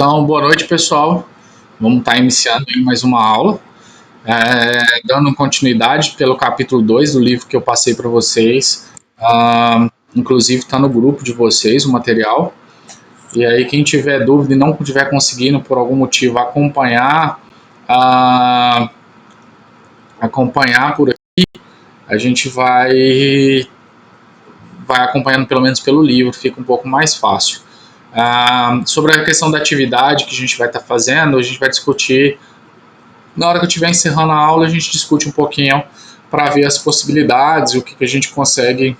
Então, boa noite, pessoal. Vamos estar iniciando aí mais uma aula, dando continuidade pelo capítulo 2 do livro que eu passei para vocês. Inclusive, está no grupo de vocês o material. E aí, quem tiver dúvida e não estiver conseguindo, por algum motivo, acompanhar por aqui, a gente vai acompanhando pelo menos pelo livro, fica um pouco mais fácil. Sobre a questão da atividade que a gente vai estar fazendo, a gente vai discutir. Na hora que eu estiver encerrando a aula, a gente discute um pouquinho para ver as possibilidades, o que a gente consegue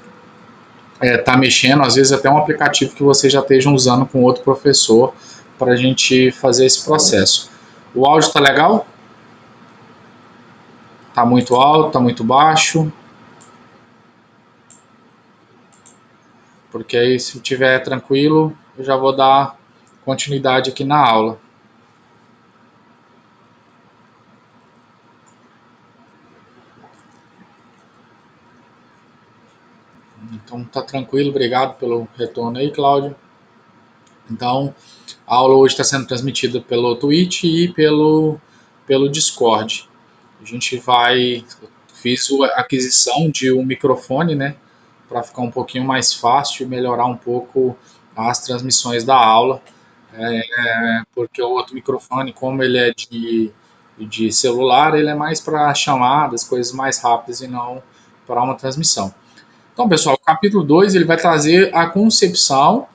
estar mexendo, às vezes até um aplicativo que vocês já estejam usando com outro professor para a gente fazer esse processo. O áudio está legal? Está muito alto? Está muito baixo? Porque aí, se estiver tranquilo, eu já vou dar continuidade aqui na aula. Então, tá tranquilo, obrigado pelo retorno aí, Cláudio. Então, a aula hoje está sendo transmitida pelo Twitch e pelo Discord. A gente fiz a aquisição de um microfone, né, para ficar um pouquinho mais fácil e melhorar um pouco as transmissões da aula, porque o outro microfone, como ele é de celular, ele é mais para chamadas, coisas mais rápidas e não para uma transmissão. Então, pessoal, o capítulo 2 ele vai trazer a concepção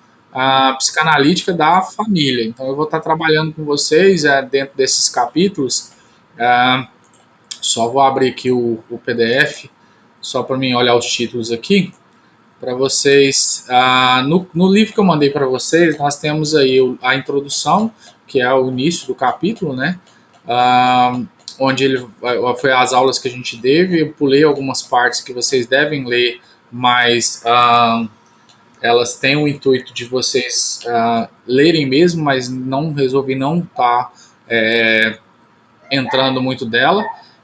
psicanalítica da família. Então, eu vou estar trabalhando com vocês dentro desses capítulos. É, Só vou abrir aqui o PDF, só para mim olhar os títulos aqui, para vocês. No livro que eu mandei para vocês, nós temos aí a introdução, que é o início do capítulo, né? Ah, onde foi as aulas que a gente teve. Eu pulei algumas partes que vocês devem ler, mas elas têm o intuito de vocês lerem mesmo, mas não resolvi não estar entrando muito dela.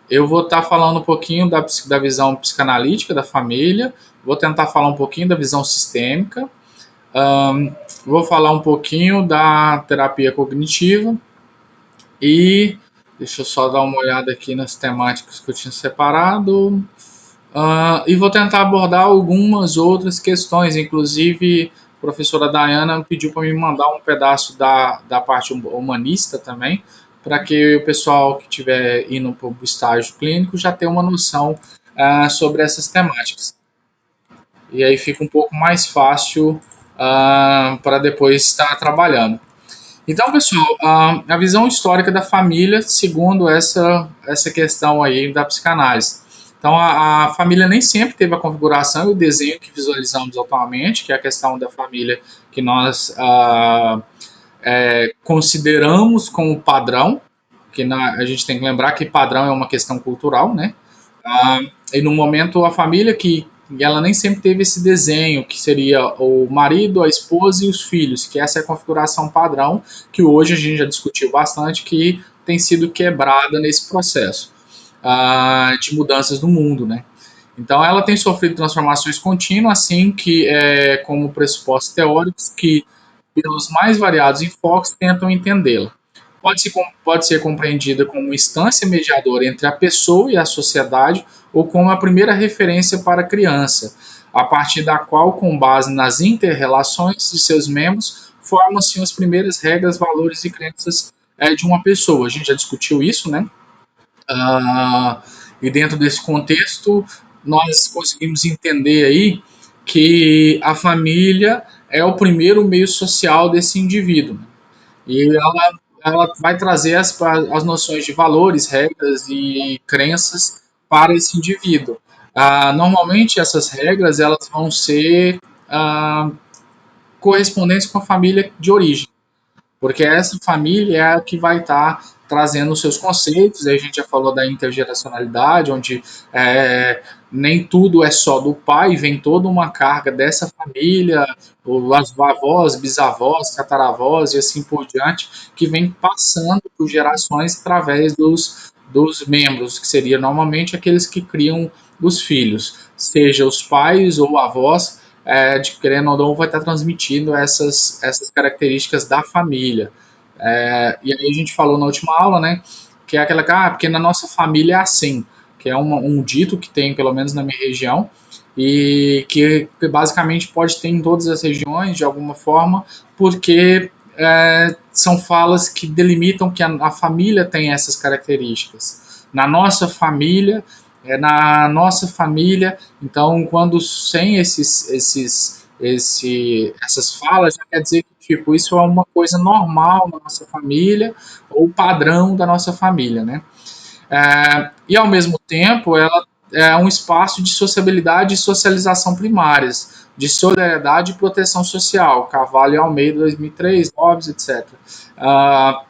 Eu vou estar falando um pouquinho da visão psicanalítica da família, vou tentar falar um pouquinho da visão sistêmica, vou falar um pouquinho da terapia cognitiva e deixa eu só dar uma olhada aqui nas temáticas que eu tinha separado. E vou tentar abordar algumas outras questões, inclusive a professora Dayana pediu para me mandar um pedaço da parte humanista também, para que o pessoal que estiver indo para o estágio clínico já tenha uma noção sobre essas temáticas. E aí fica um pouco mais fácil para depois estar trabalhando. Então, pessoal, a visão histórica da família, segundo essa questão aí da psicanálise. Então, a família nem sempre teve a configuração e o desenho que visualizamos atualmente, que é a questão da família que nós consideramos como padrão, que a gente tem que lembrar que padrão é uma questão cultural, né? Ah, e no momento a família que ela nem sempre teve esse desenho, que seria o marido, a esposa e os filhos, que essa é a configuração padrão, que hoje a gente já discutiu bastante, que tem sido quebrada nesse processo de mudanças do mundo, né? Então ela tem sofrido transformações contínuas, assim que como pressupostos teóricos que pelos mais variados enfoques tentam entendê-la. Pode ser compreendida como instância mediadora entre a pessoa e a sociedade ou como a primeira referência para a criança, a partir da qual, com base nas interrelações de seus membros, formam-se as primeiras regras, valores e crenças de uma pessoa. A gente já discutiu isso, né? Ah, e dentro desse contexto, nós conseguimos entender aí que a família é o primeiro meio social desse indivíduo. E ela vai trazer as noções de valores, regras e crenças para esse indivíduo. Normalmente, essas regras elas vão ser correspondentes com a família de origem, porque essa família é a que vai estar trazendo os seus conceitos. Aí a gente já falou da intergeracionalidade, onde nem tudo é só do pai, vem toda uma carga dessa família, as avós, bisavós, tataravós e assim por diante, que vem passando por gerações através dos membros, que seria normalmente aqueles que criam os filhos, seja os pais ou avós, de querendo ou não, vai estar transmitindo essas características da família. E aí a gente falou na última aula, né, que é aquela, porque na nossa família é assim, que é um dito que tem, pelo menos na minha região, e que basicamente pode ter em todas as regiões, de alguma forma, porque são falas que delimitam que a família tem essas características. Na nossa família, então, quando sem essas falas, já quer dizer que tipo, isso é uma coisa normal na nossa família, ou padrão da nossa família, né? E ao mesmo tempo, ela é um espaço de sociabilidade e socialização primárias, de solidariedade e proteção social, Carvalho e Almeida, 2003, Hobbes, etc. Ah,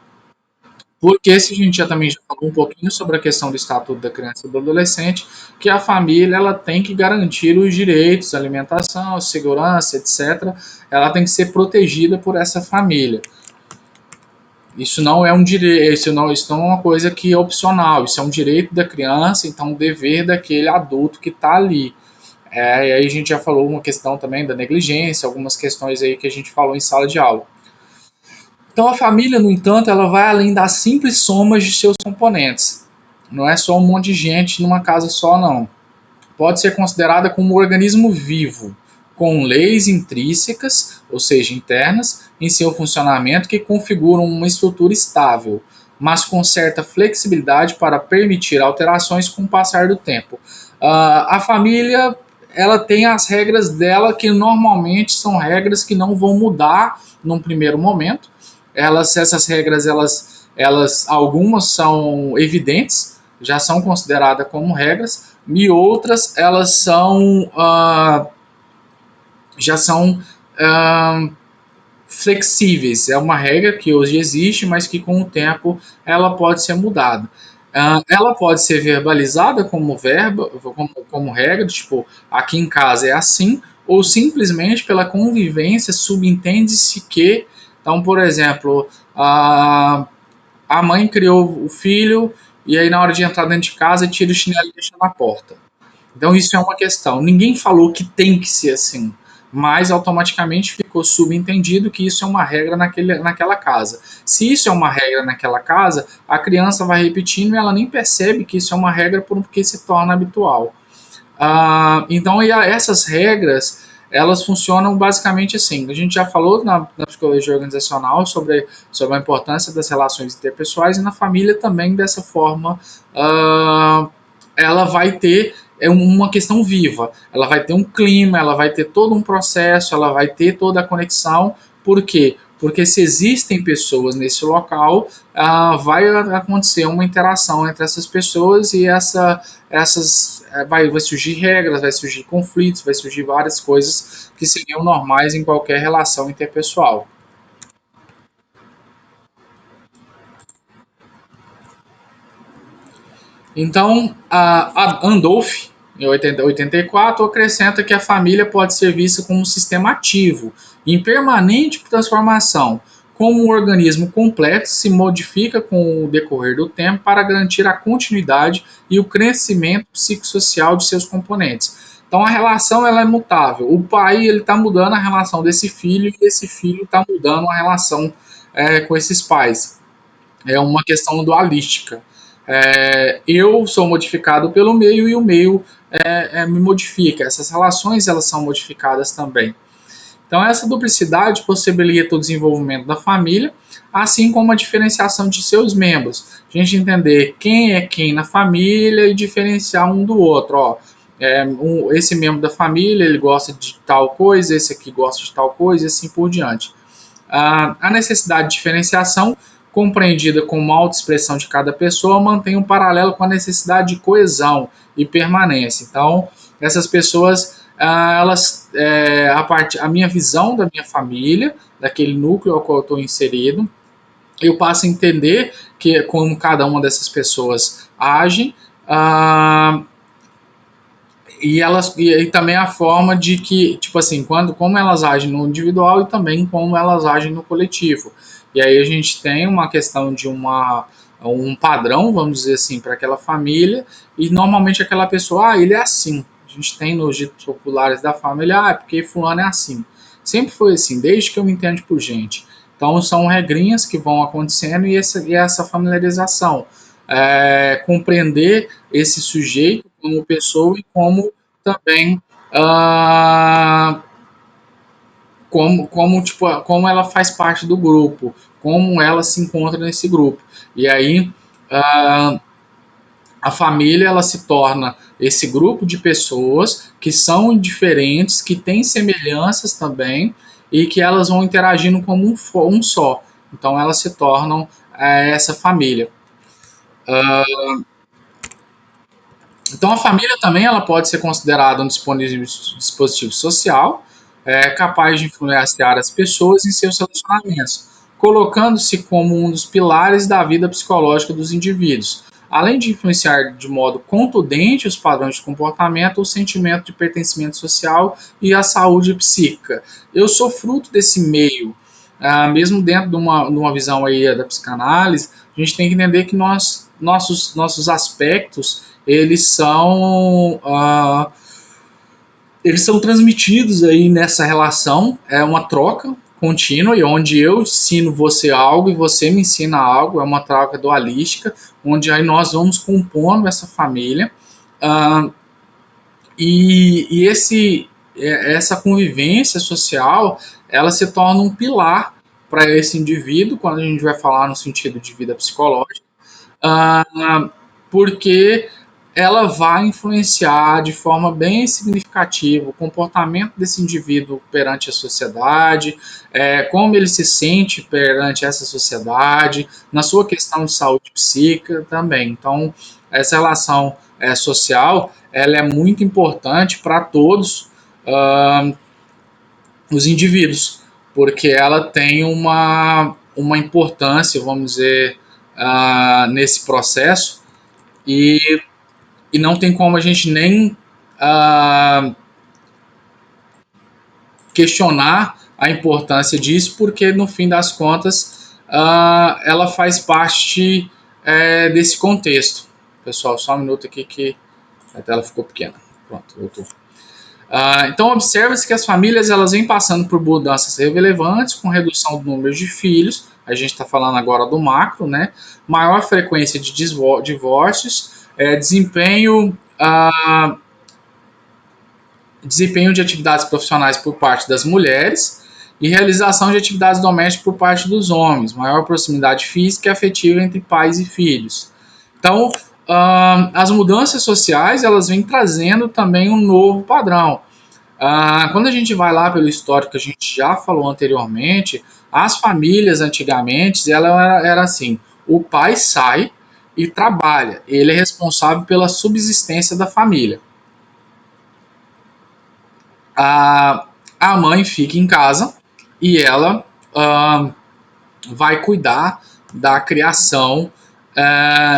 porque se a gente já falou um pouquinho sobre a questão do Estatuto da Criança e do Adolescente, que a família ela tem que garantir os direitos, alimentação, segurança, etc. Ela tem que ser protegida por essa família. Isso não é um direito, isso não é uma coisa que é opcional, isso é um direito da criança, então um dever daquele adulto que está ali. E aí a gente já falou uma questão também da negligência, algumas questões aí que a gente falou em sala de aula. Então a família, no entanto, ela vai além das simples somas de seus componentes. Não é só um monte de gente numa casa só, não. Pode ser considerada como um organismo vivo, com leis intrínsecas, ou seja, internas, em seu funcionamento que configuram uma estrutura estável, mas com certa flexibilidade para permitir alterações com o passar do tempo. A família ela tem as regras dela que normalmente são regras que não vão mudar num primeiro momento. Essas regras, algumas são evidentes, já são consideradas como regras, e outras elas já são flexíveis. É uma regra que hoje existe, mas que com o tempo ela pode ser mudada. Ela pode ser verbalizada como verbo, como regra, tipo, aqui em casa é assim, ou simplesmente pela convivência subentende-se que, então, por exemplo, a mãe criou o filho e aí na hora de entrar dentro de casa tira o chinelo e deixa na porta. Então isso é uma questão. Ninguém falou que tem que ser assim, mas automaticamente ficou subentendido que isso é uma regra naquela casa. Se isso é uma regra naquela casa, a criança vai repetindo e ela nem percebe que isso é uma regra porque se torna habitual. Então, essas regras, elas funcionam basicamente assim. A gente já falou na psicologia organizacional sobre a importância das relações interpessoais e na família também dessa forma. Ela vai ter uma questão viva, ela vai ter um clima, ela vai ter todo um processo, ela vai ter toda a conexão. Por quê? Porque se existem pessoas nesse local, vai acontecer uma interação entre essas pessoas e vai surgir regras, vai surgir conflitos, vai surgir várias coisas que seriam normais em qualquer relação interpessoal. Então, a Andolf, em 84, acrescenta que a família pode ser vista como um sistema ativo, em permanente transformação, como um organismo complexo se modifica com o decorrer do tempo para garantir a continuidade e o crescimento psicossocial de seus componentes. Então a relação ela é mutável. O pai ele está mudando a relação desse filho e esse filho está mudando a relação com esses pais. É uma questão dualística. Eu sou modificado pelo meio e o meio me modifica. Essas relações elas são modificadas também. Então essa duplicidade possibilita o desenvolvimento da família, assim como a diferenciação de seus membros. A gente entender quem é quem na família e diferenciar um do outro. Esse membro da família ele gosta de tal coisa, esse aqui gosta de tal coisa, e assim por diante. A necessidade de diferenciação, compreendida como autoexpressão de cada pessoa, mantém um paralelo com a necessidade de coesão e permanência. Então, essas pessoas, a minha visão da minha família, daquele núcleo ao qual eu estou inserido, eu passo a entender que como cada uma dessas pessoas age, e também a forma de que, tipo assim, como elas agem no individual e também como elas agem no coletivo. E aí a gente tem uma questão de um padrão, vamos dizer assim, para aquela família, e normalmente aquela pessoa, ele é assim. A gente tem nos ditos populares da família, é porque fulano é assim. Sempre foi assim, desde que eu me entendo por gente. Então, são regrinhas que vão acontecendo e essa familiarização. Compreender esse sujeito como pessoa e como também ah, como ela faz parte do grupo, como ela se encontra nesse grupo. E aí ah, a família ela se torna esse grupo de pessoas que são diferentes, que têm semelhanças também e que elas vão interagindo como um só. Então elas se tornam essa família. Então a família também ela pode ser considerada um dispositivo social capaz de influenciar as pessoas em seus relacionamentos, colocando-se como um dos pilares da vida psicológica dos indivíduos, além de influenciar de modo contundente os padrões de comportamento, o sentimento de pertencimento social e a saúde psíquica. Eu sou fruto desse meio, mesmo dentro de uma visão aí da psicanálise, a gente tem que entender que nossos aspectos eles são transmitidos aí nessa relação, é uma troca contínua e onde eu ensino você algo e você me ensina algo, é uma troca dualística, onde aí nós vamos compondo essa família uh, essa convivência social, ela se torna um pilar para esse indivíduo, quando a gente vai falar no sentido de vida psicológica, porque ela vai influenciar de forma bem significativa o comportamento desse indivíduo perante a sociedade, como ele se sente perante essa sociedade, na sua questão de saúde psíquica também. Então, essa relação social ela é muito importante para todos uh, os indivíduos, porque ela tem uma importância, vamos dizer, nesse processo e, e não tem como a gente nem questionar a importância disso, porque no fim das contas ela faz parte desse contexto. Pessoal, só um minuto aqui que a tela ficou pequena. Pronto, voltou. Então, observa-se que as famílias elas vêm passando por mudanças relevantes, com redução do número de filhos, a gente está falando agora do macro, né? Maior frequência de divórcios, desempenho de atividades profissionais por parte das mulheres e realização de atividades domésticas por parte dos homens, maior proximidade física e afetiva entre pais e filhos. Então, as mudanças sociais elas vêm trazendo também um novo padrão. Quando a gente vai lá pelo histórico que a gente já falou anteriormente, as famílias antigamente ela era assim: o pai sai e trabalha, ele é responsável pela subsistência da família. A mãe fica em casa e ela vai cuidar da criação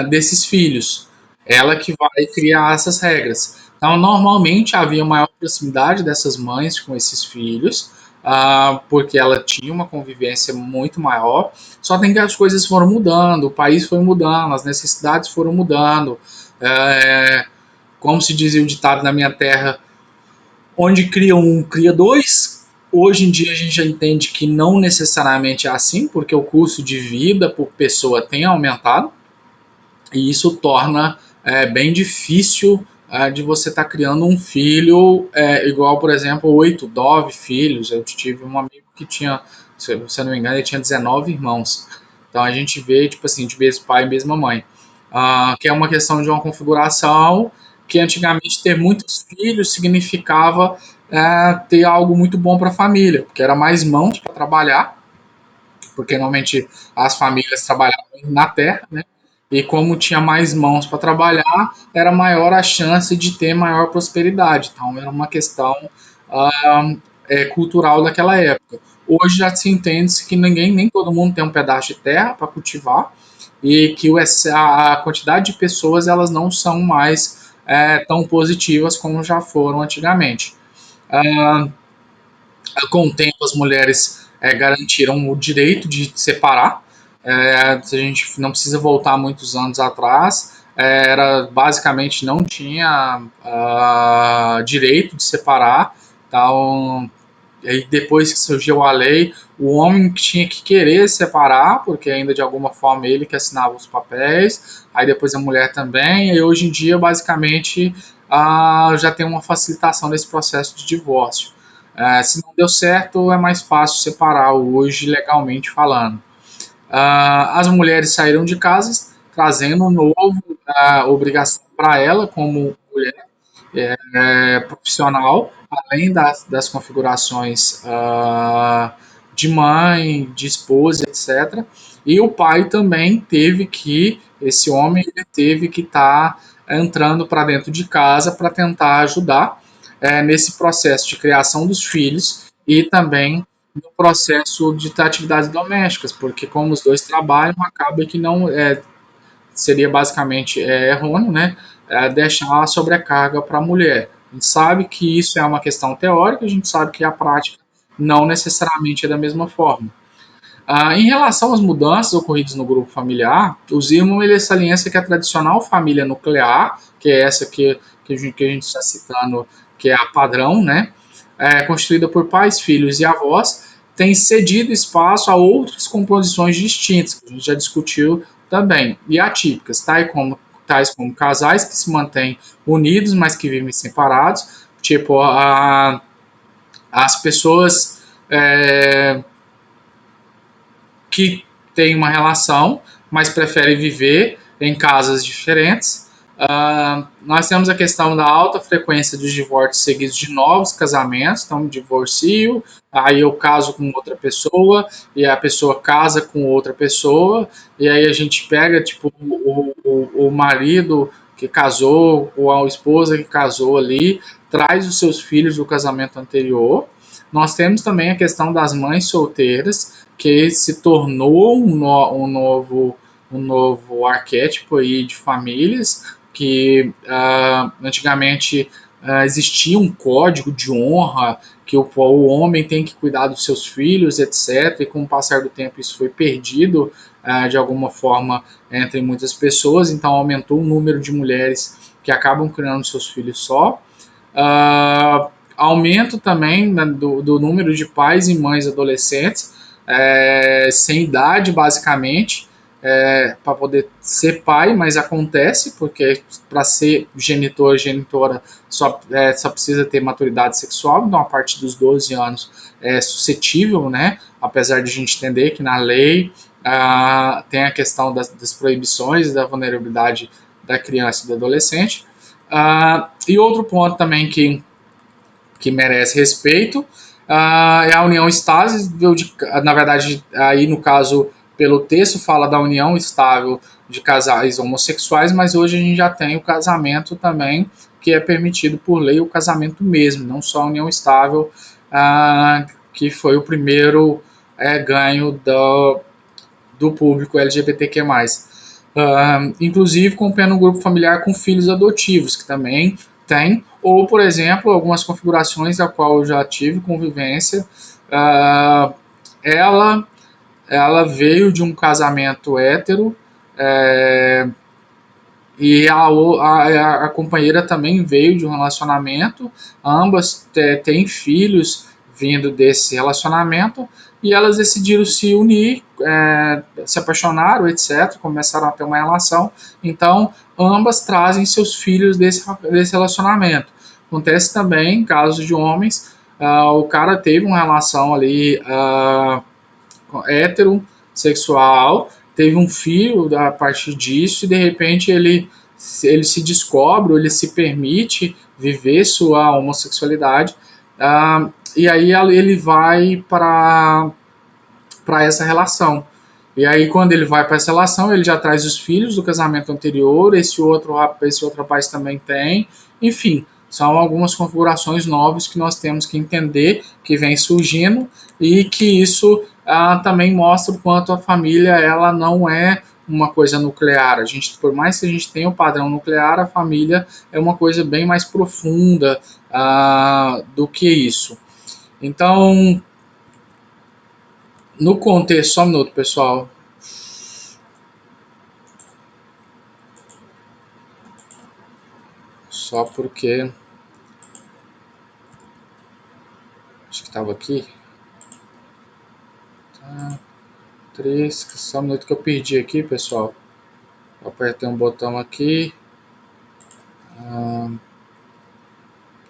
desses filhos. Ela que vai criar essas regras. Então, normalmente havia maior proximidade dessas mães com esses filhos, porque ela tinha uma convivência muito maior. Só tem que as coisas foram mudando, o país foi mudando, as necessidades foram mudando. Como se dizia o ditado na minha terra, onde cria um, cria dois. Hoje em dia a gente já entende que não necessariamente é assim, porque o custo de vida por pessoa tem aumentado e isso torna bem difícil de você estar criando um filho igual, por exemplo, 8, 9 filhos. Eu tive um amigo que tinha, se eu não me engano, ele tinha 19 irmãos. Então a gente vê, tipo assim, de mesmo pai e mesma mãe. Que é uma questão de uma configuração que antigamente ter muitos filhos significava ter algo muito bom para a família, porque era mais mãos para trabalhar, porque normalmente as famílias trabalhavam na terra, né? E como tinha mais mãos para trabalhar, era maior a chance de ter maior prosperidade. Então era uma questão cultural daquela época. Hoje já se entende que nem todo mundo tem um pedaço de terra para cultivar e que a quantidade de pessoas elas não são mais tão positivas como já foram antigamente. Com o tempo, as mulheres garantiram o direito de separar. Se a gente não precisa voltar muitos anos atrás, era basicamente não tinha direito de separar. Então, aí depois que surgiu a lei, o homem tinha que querer separar, porque ainda de alguma forma ele que assinava os papéis, aí depois a mulher também, e hoje em dia basicamente já tem uma facilitação desse processo de divórcio. Se não deu certo, é mais fácil separar hoje, legalmente falando. As mulheres saíram de casa, trazendo um novo obrigação para ela, como mulher profissional, além das configurações de mãe, de esposa, etc. E o pai também teve que, esse homem, ele teve que estar entrando para dentro de casa para tentar ajudar nesse processo de criação dos filhos e também no processo de atividades domésticas, porque como os dois trabalham, acaba que não seria basicamente errôneo, né? Deixar a sobrecarga para a mulher. A gente sabe que isso é uma questão teórica, a gente sabe que a prática não necessariamente é da mesma forma. Em relação às mudanças ocorridas no grupo familiar, o Zimmermann ele salienta que a tradicional família nuclear, que é essa que a gente está citando, que é a padrão, né, constituída por pais, filhos e avós, tem cedido espaço a outras composições distintas, que a gente já discutiu também, e atípicas, tais como casais que se mantêm unidos, mas que vivem separados, tipo as pessoas que têm uma relação, mas preferem viver em casas diferentes. Nós temos a questão da alta frequência dos divórcios seguidos de novos casamentos, então divorcio, aí eu caso com outra pessoa, e a pessoa casa com outra pessoa, e aí a gente pega tipo o marido que casou, ou a esposa que casou ali, traz os seus filhos do casamento anterior. Nós temos também a questão das mães solteiras, que se tornou um novo arquétipo aí de famílias, que antigamente existia um código de honra, que o homem tem que cuidar dos seus filhos, etc. E com o passar do tempo isso foi perdido de alguma forma entre muitas pessoas, então aumentou o número de mulheres que acabam criando seus filhos só. Aumento também, né, do número de pais e mães adolescentes, sem idade, basicamente, para poder ser pai, mas acontece, porque para ser genitor, genitora, só precisa ter maturidade sexual, então a partir dos 12 anos é suscetível, né? Apesar de a gente entender que na lei tem a questão das proibições e da vulnerabilidade da criança e do adolescente. E outro ponto também que merece respeito é a união estável, na verdade, aí no caso, pelo texto, fala da união estável de casais homossexuais, mas hoje a gente já tem o casamento também, que é permitido por lei, o casamento mesmo, não só a união estável, que foi o primeiro ganho do público LGBTQ+. Inclusive compreende um grupo familiar com filhos adotivos, que também tem, ou, por exemplo, algumas configurações a qual eu já tive convivência, uh, ela, ela veio de um casamento hétero, é, e a companheira também veio de um relacionamento, ambas têm filhos vindo desse relacionamento, e elas decidiram se unir, se apaixonaram, etc., começaram a ter uma relação, então ambas trazem seus filhos desse relacionamento. Acontece também em casos de homens, o cara teve uma relação ali heterossexual, teve um filho a partir disso e de repente ele se descobre, ele se permite viver sua homossexualidade e aí ele vai para essa relação. E aí, quando ele vai para essa relação, ele já traz os filhos do casamento anterior, esse outro rapaz também tem. Enfim, são algumas configurações novas que nós temos que entender, que vem surgindo, e que isso também mostra o quanto a família ela não é uma coisa nuclear. A gente, por mais que a gente tenha o padrão nuclear, a família é uma coisa bem mais profunda do que isso. Então, no contexto, só um minuto, pessoal. Só porque Acho que estava aqui. Tá, 3, só um minuto que eu perdi aqui, pessoal. Eu apertei um botão aqui.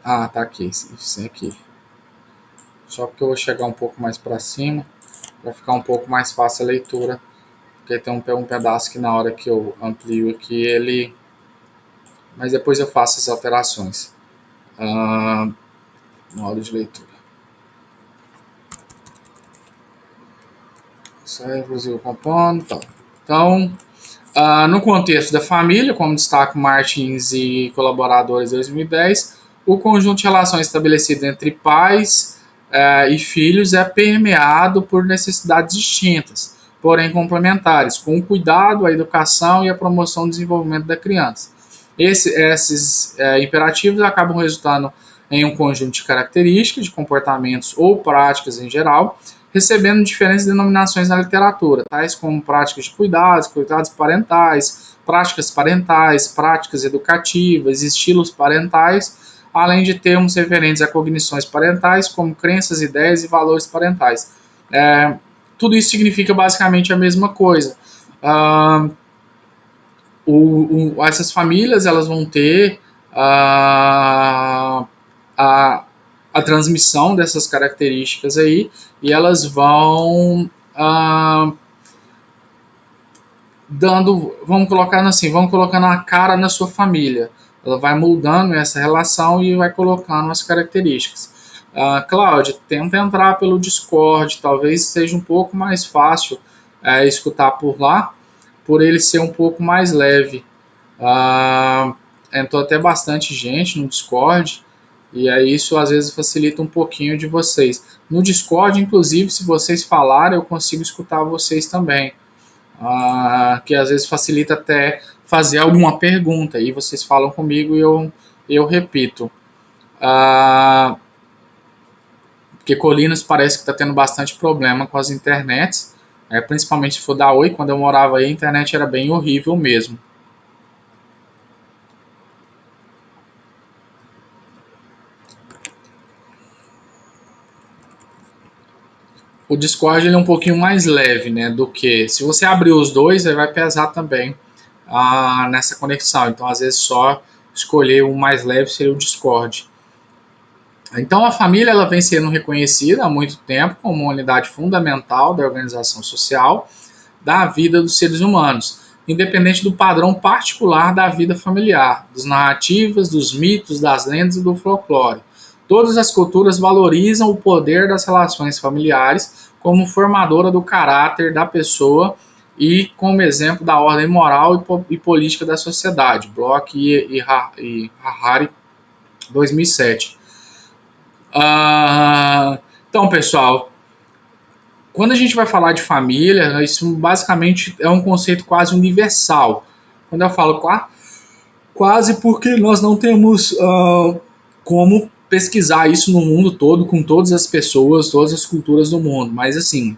Tá aqui, isso aqui. Só porque eu vou chegar um pouco mais para cima, para ficar um pouco mais fácil a leitura. Porque tem um pedaço que na hora que eu amplio aqui, ele... Mas depois eu faço as alterações. Modo de leitura. Isso aí, inclusive, compondo. Tá. Então, no contexto da família, como destaca Martins e colaboradores de 2010, o conjunto de relações estabelecido entre pais e filhos é permeado por necessidades distintas, porém complementares, com o cuidado, a educação e a promoção do desenvolvimento da criança. Esses imperativos acabam resultando em um conjunto de características, de comportamentos ou práticas em geral, recebendo diferentes denominações na literatura, tais como práticas de cuidados parentais, práticas educativas, estilos parentais, além de termos referentes a cognições parentais, como crenças, ideias e valores parentais. Tudo isso significa basicamente a mesma coisa. Essas famílias elas vão ter a transmissão dessas características aí e elas vão vamos colocando a cara na sua família. Ela vai moldando essa relação e vai colocando as características. Cláudia, tenta entrar pelo Discord, talvez seja um pouco mais fácil escutar por lá, por ele ser um pouco mais leve. Entrou até bastante gente no Discord, e aí isso às vezes facilita um pouquinho de vocês. No Discord, inclusive, se vocês falarem, eu consigo escutar vocês também. Que às vezes facilita até fazer alguma pergunta, e vocês falam comigo e eu repito. Porque Colinas parece que está tendo bastante problema com as internets, principalmente se for da Oi. Quando eu morava aí, a internet era bem horrível mesmo. O Discord ele é um pouquinho mais leve, né, do que se você abrir os dois, ele vai pesar também nessa conexão. Então, às vezes, só escolher o mais leve seria o Discord. Então, a família ela vem sendo reconhecida há muito tempo como uma unidade fundamental da organização social da vida dos seres humanos, independente do padrão particular da vida familiar, das narrativas, dos mitos, das lendas e do folclore. Todas as culturas valorizam o poder das relações familiares como formadora do caráter da pessoa e como exemplo da ordem moral e política da sociedade. Bloch e Harari, 2007. Então, pessoal, quando a gente vai falar de família, isso basicamente é um conceito quase universal. Quando eu falo quase porque nós não temos como pesquisar isso no mundo todo, com todas as pessoas, todas as culturas do mundo. Mas, assim,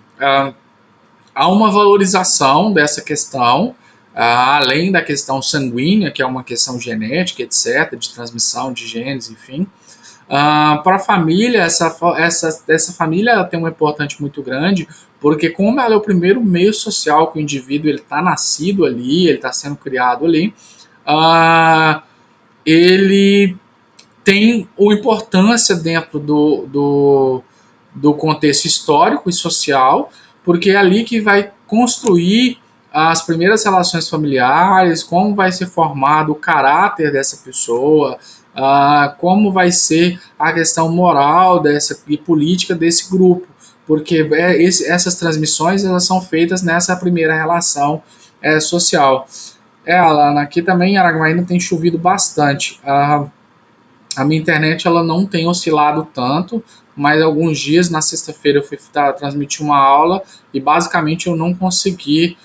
há uma valorização dessa questão, além da questão sanguínea, que é uma questão genética, etc., de transmissão de genes, enfim. Para a família, essa família ela tem uma importância muito grande, porque como ela é o primeiro meio social que o indivíduo está nascido ali, ele está sendo criado ali, ele tem uma importância dentro do contexto histórico e social, porque é ali que vai construir as primeiras relações familiares, como vai ser formado o caráter dessa pessoa, como vai ser a questão moral e política desse grupo, porque essas transmissões elas são feitas nessa primeira relação social. Alana, aqui também em Araguaína tem chovido bastante. A minha internet ela não tem oscilado tanto, mas alguns dias, na sexta-feira, eu fui transmitir uma aula e basicamente eu não consegui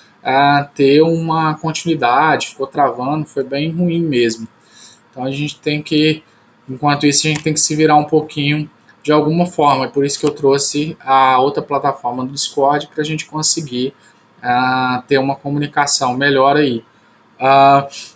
ter uma continuidade, ficou travando, foi bem ruim mesmo. Então a gente tem que, enquanto isso, a gente tem que se virar um pouquinho de alguma forma. É por isso que eu trouxe a outra plataforma do Discord para a gente conseguir ter uma comunicação melhor aí.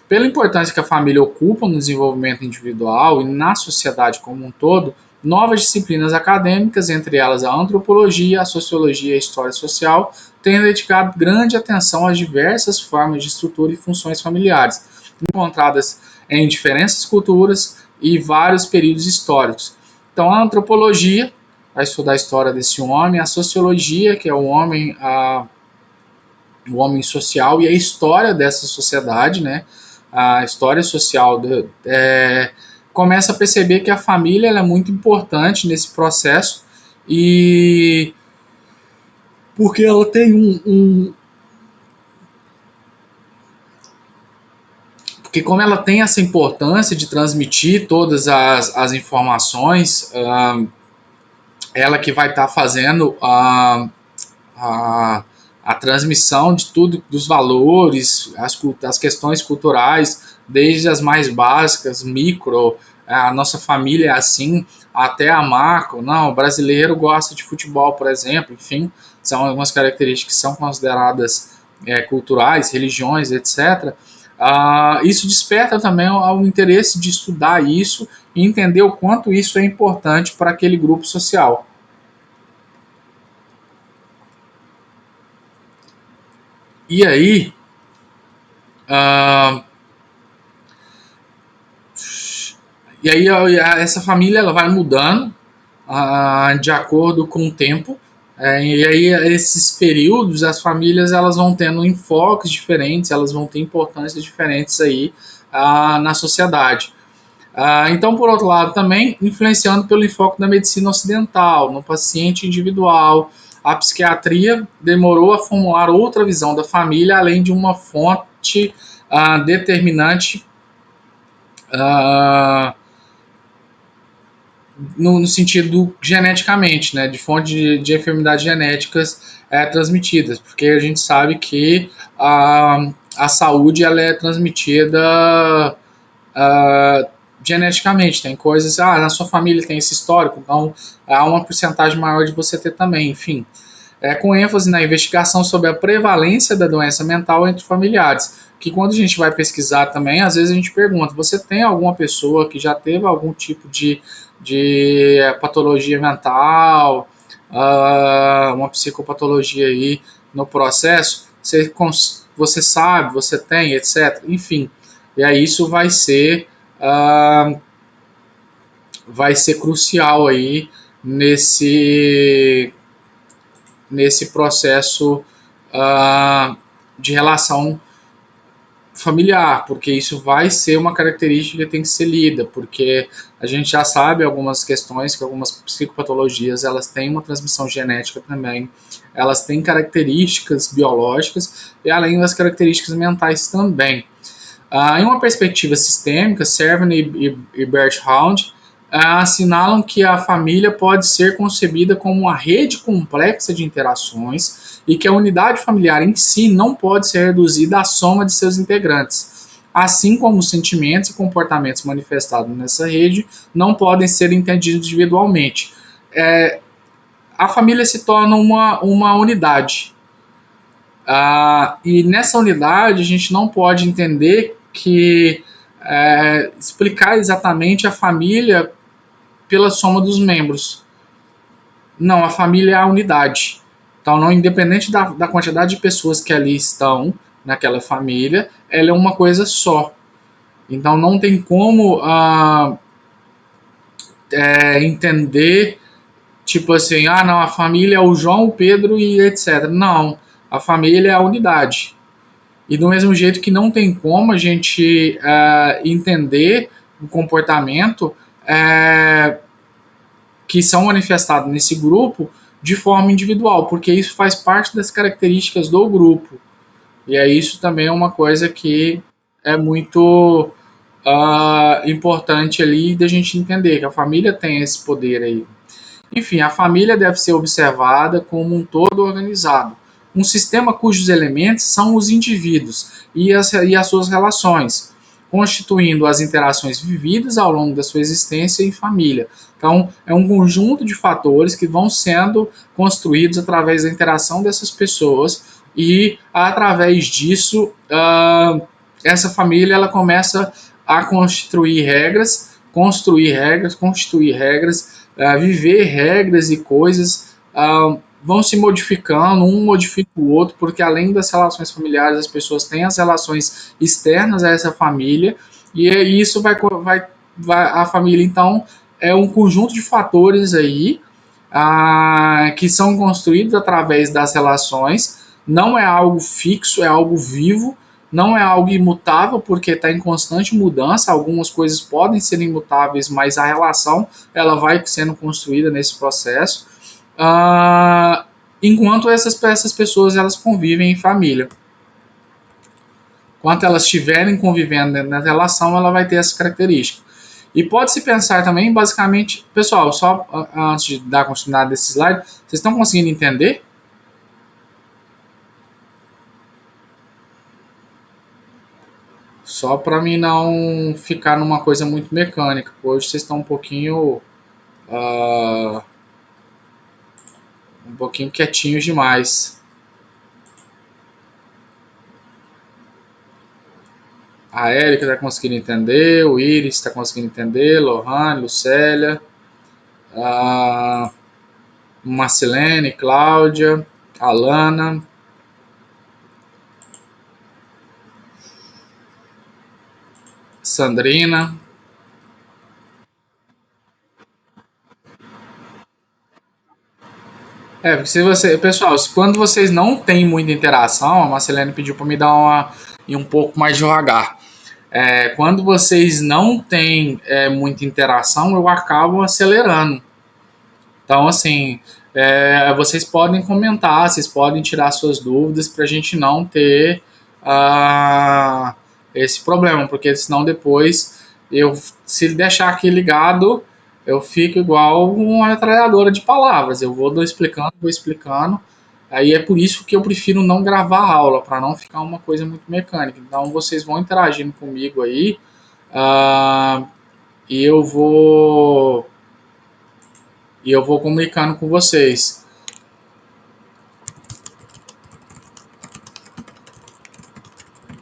Pela importância que a família ocupa no desenvolvimento individual e na sociedade como um todo, Novas disciplinas acadêmicas, entre elas a antropologia, a sociologia e a história social, têm dedicado grande atenção às diversas formas de estrutura e funções familiares, encontradas em diferentes culturas e vários períodos históricos. Então, a antropologia vai estudar a história desse homem, a sociologia, que é o homem social e a história dessa sociedade, né? A história social começa a perceber que a família é muito importante nesse processo e porque ela tem porque como ela tem essa importância de transmitir todas as informações, ela que vai estar fazendo a, a transmissão de tudo, dos valores, as questões culturais, desde as mais básicas, micro, a nossa família é assim, até a macro. Não, o brasileiro gosta de futebol, por exemplo, enfim, são algumas características que são consideradas culturais, religiões, etc. Isso desperta também o interesse de estudar isso e entender o quanto isso é importante para aquele grupo social. E aí, uh, essa família ela vai mudando de acordo com o tempo. E aí esses períodos as famílias elas vão tendo enfoques diferentes, elas vão ter importâncias diferentes aí na sociedade. Então, por outro lado, também influenciando pelo enfoque da medicina ocidental, no paciente individual, a psiquiatria demorou a formular outra visão da família, além de uma fonte determinante uh, no sentido geneticamente, né, de fonte de enfermidades genéticas transmitidas, porque a gente sabe que a saúde ela é transmitida geneticamente, tem coisas, na sua família tem esse histórico, então há uma porcentagem maior de você ter também, enfim. Com ênfase na investigação sobre a prevalência da doença mental entre familiares. Que quando a gente vai pesquisar também, às vezes a gente pergunta: você tem alguma pessoa que já teve algum tipo de patologia mental, uma psicopatologia aí no processo? Você sabe, você tem, etc. Enfim, e aí isso vai ser crucial aí nesse processo de relação familiar, porque isso vai ser uma característica que tem que ser lida, porque a gente já sabe algumas questões que algumas psicopatologias elas têm uma transmissão genética também, elas têm características biológicas e além das características mentais também. Em uma perspectiva sistêmica, Servan e Berthoud assinalam que a família pode ser concebida como uma rede complexa de interações e que a unidade familiar em si não pode ser reduzida à soma de seus integrantes, assim como os sentimentos e comportamentos manifestados nessa rede não podem ser entendidos individualmente. A família se torna uma unidade. E nessa unidade a gente não pode entender que explicar exatamente a família pela soma dos membros. Não, a família é a unidade. Então, não independente da quantidade de pessoas que ali estão naquela família, ela é uma coisa só. Então, não tem como entender, tipo assim, não, a família é o João, o Pedro e etc. Não, a família é a unidade. E do mesmo jeito que não tem como a gente entender o comportamento que são manifestados nesse grupo de forma individual, porque isso faz parte das características do grupo. E isso também é uma coisa que é muito importante ali da gente entender, que a família tem esse poder aí. Enfim, a família deve ser observada como um todo organizado. Um sistema cujos elementos são os indivíduos e as suas relações, constituindo as interações vividas ao longo da sua existência em família. Então, é um conjunto de fatores que vão sendo construídos através da interação dessas pessoas e, através disso, essa família ela começa a constituir regras construir regras, constituir regras, viver regras e coisas vão se modificando, um modifica o outro, porque além das relações familiares, as pessoas têm as relações externas a essa família, e isso vai a família, então, é um conjunto de fatores aí que são construídos através das relações, não é algo fixo, é algo vivo, não é algo imutável, porque está em constante mudança, algumas coisas podem ser imutáveis, mas a relação ela vai sendo construída nesse processo, enquanto essas pessoas elas convivem em família. Enquanto elas estiverem convivendo na relação, ela vai ter essa característica. E pode-se pensar também, basicamente, pessoal, só antes de dar continuidade desse slide, vocês estão conseguindo entender? Só para mim não ficar numa coisa muito mecânica. Hoje vocês estão um pouquinho quietinhos demais. A Érica está conseguindo entender, o Iris está conseguindo entender, Lohane, Lucélia, a Marcelene, Cláudia, Alana, Sandrina. Porque se você, pessoal, quando vocês não têm muita interação, a Marcelene pediu para me dar uma e um pouco mais devagar. Quando vocês não têm muita interação, eu acabo acelerando. Então, assim, vocês podem comentar, vocês podem tirar suas dúvidas para a gente não ter ah, esse problema, porque senão depois se deixar aqui ligado, eu fico igual uma metralhadora de palavras. Eu vou explicando. Aí é por isso que eu prefiro não gravar a aula, para não ficar uma coisa muito mecânica. Então vocês vão interagindo comigo aí, ah, e eu vou comunicando com vocês.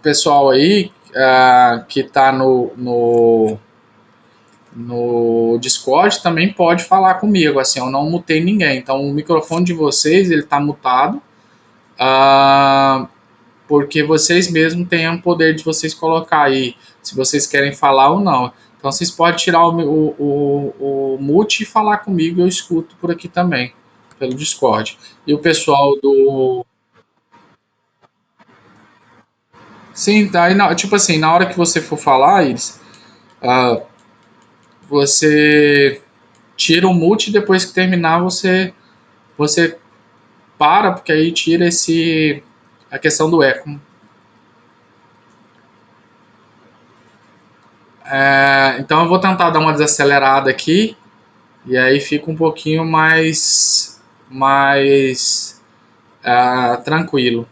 Pessoal aí que está no Discord também pode falar comigo. Assim, eu não mutei ninguém. Então o microfone de vocês ele está mutado, porque vocês mesmos têm o poder de vocês colocar aí se vocês querem falar ou não. Então vocês podem tirar o mute e falar comigo. Eu escuto por aqui também pelo Discord. E o pessoal do sim, tá aí, tipo assim, na hora que você for falar, Iris, ah, você tira o mute e depois que terminar você para, porque aí tira a questão do eco. Então eu vou tentar dar uma desacelerada aqui e aí fica um pouquinho mais tranquilo.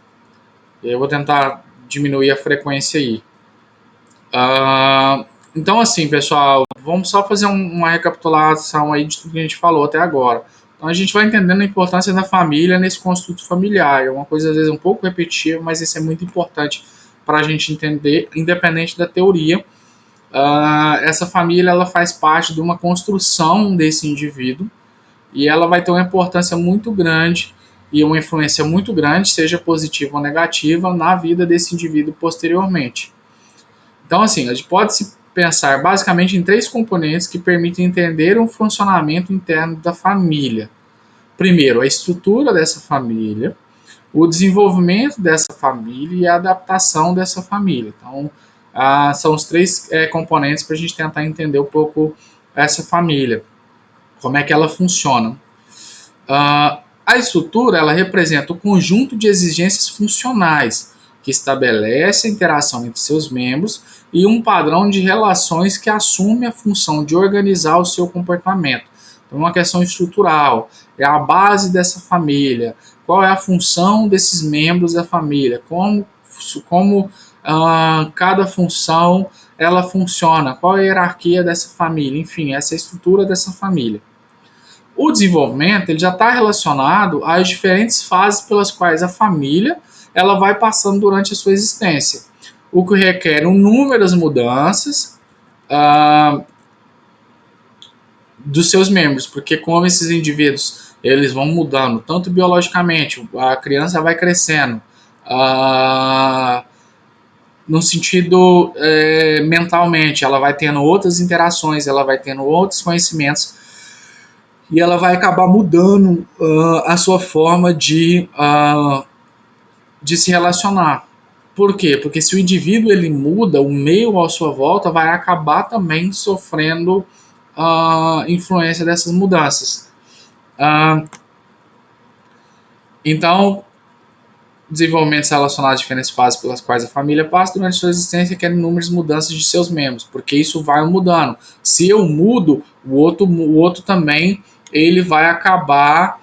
E aí eu vou tentar diminuir a frequência aí. Então, assim, pessoal, vamos só fazer uma recapitulação aí de tudo que a gente falou até agora. Então, a gente vai entendendo a importância da família nesse construto familiar. É uma coisa, às vezes, um pouco repetitiva, mas isso é muito importante para a gente entender, independente da teoria. Essa família ela faz parte de uma construção desse indivíduo e ela vai ter uma importância muito grande e uma influência muito grande, seja positiva ou negativa, na vida desse indivíduo posteriormente. Então, assim, a gente pode se pensar basicamente em três componentes que permitem entender o funcionamento interno da família. Primeiro, a estrutura dessa família, o desenvolvimento dessa família e a adaptação dessa família. Então, são os três componentes para a gente tentar entender um pouco essa família, como é que ela funciona. A estrutura ela representa o conjunto de exigências funcionais que estabelece a interação entre seus membros e um padrão de relações que assume a função de organizar o seu comportamento. Então, uma questão estrutural, é a base dessa família, qual é a função desses membros da família, como cada função ela funciona, qual é a hierarquia dessa família, enfim, essa é a estrutura dessa família. O desenvolvimento ele já está relacionado às diferentes fases pelas quais a família ela vai passando durante a sua existência, o que requer inúmeras mudanças, dos seus membros, porque como esses indivíduos eles vão mudando, tanto biologicamente, a criança vai crescendo, uh, no sentido mentalmente, ela vai tendo outras interações, ela vai tendo outros conhecimentos e ela vai acabar mudando a sua forma de se relacionar. Por quê? Porque se o indivíduo ele muda, o meio à sua volta vai acabar também sofrendo a influência dessas mudanças. Uh, então, desenvolvimentos relacionados a diferentes fases pelas quais a família passa durante sua existência requerem inúmeras mudanças de seus membros, porque isso vai mudando. Se eu mudo, o outro também ele vai acabar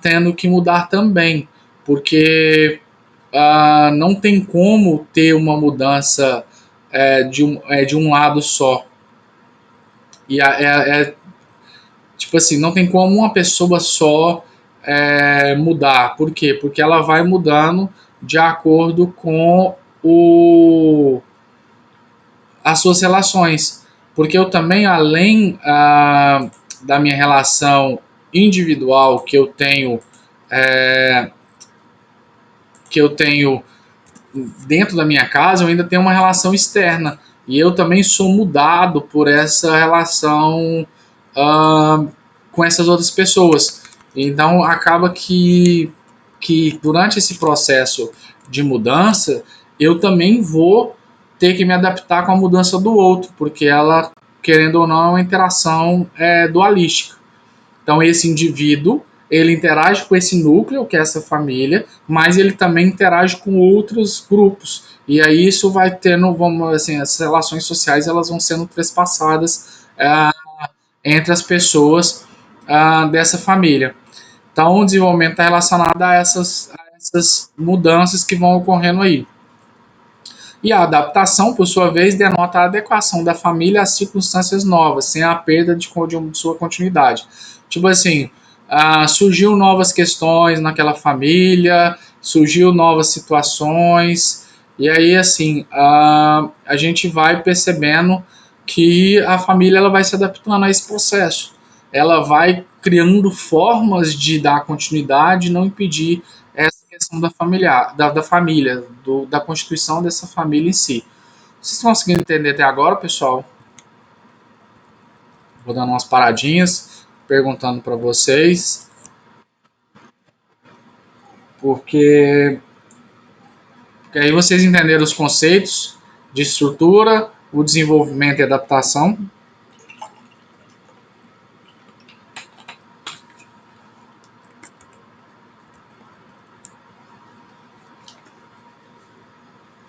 tendo que mudar também, porque não tem como ter uma mudança de um lado só. E tipo assim, não tem como uma pessoa só mudar. Por quê? Porque ela vai mudando de acordo com as suas relações. Porque eu também, além da minha relação individual que eu tenho dentro da minha casa, eu ainda tenho uma relação externa. E eu também sou mudado por essa relação com essas outras pessoas. Então, acaba que durante esse processo de mudança, eu também vou ter que me adaptar com a mudança do outro, porque ela, querendo ou não, é uma interação dualística. Então, esse indivíduo, ele interage com esse núcleo, que é essa família, mas ele também interage com outros grupos. E aí isso vai tendo, vamos assim, as relações sociais elas vão sendo trespassadas entre as pessoas dessa família. Então, o desenvolvimento está relacionado a essas mudanças que vão ocorrendo aí. E a adaptação, por sua vez, denota a adequação da família às circunstâncias novas, sem a perda de sua continuidade. Tipo assim, surgiu novas questões naquela família, surgiu novas situações, e aí, assim, a gente vai percebendo que a família ela vai se adaptando a esse processo. Ela vai criando formas de dar continuidade e não impedir essa questão da família, da constituição dessa família em si. Vocês estão conseguindo entender até agora, pessoal? Vou dando umas paradinhas, perguntando para vocês, porque, porque aí vocês entenderam os conceitos de estrutura, o desenvolvimento e adaptação.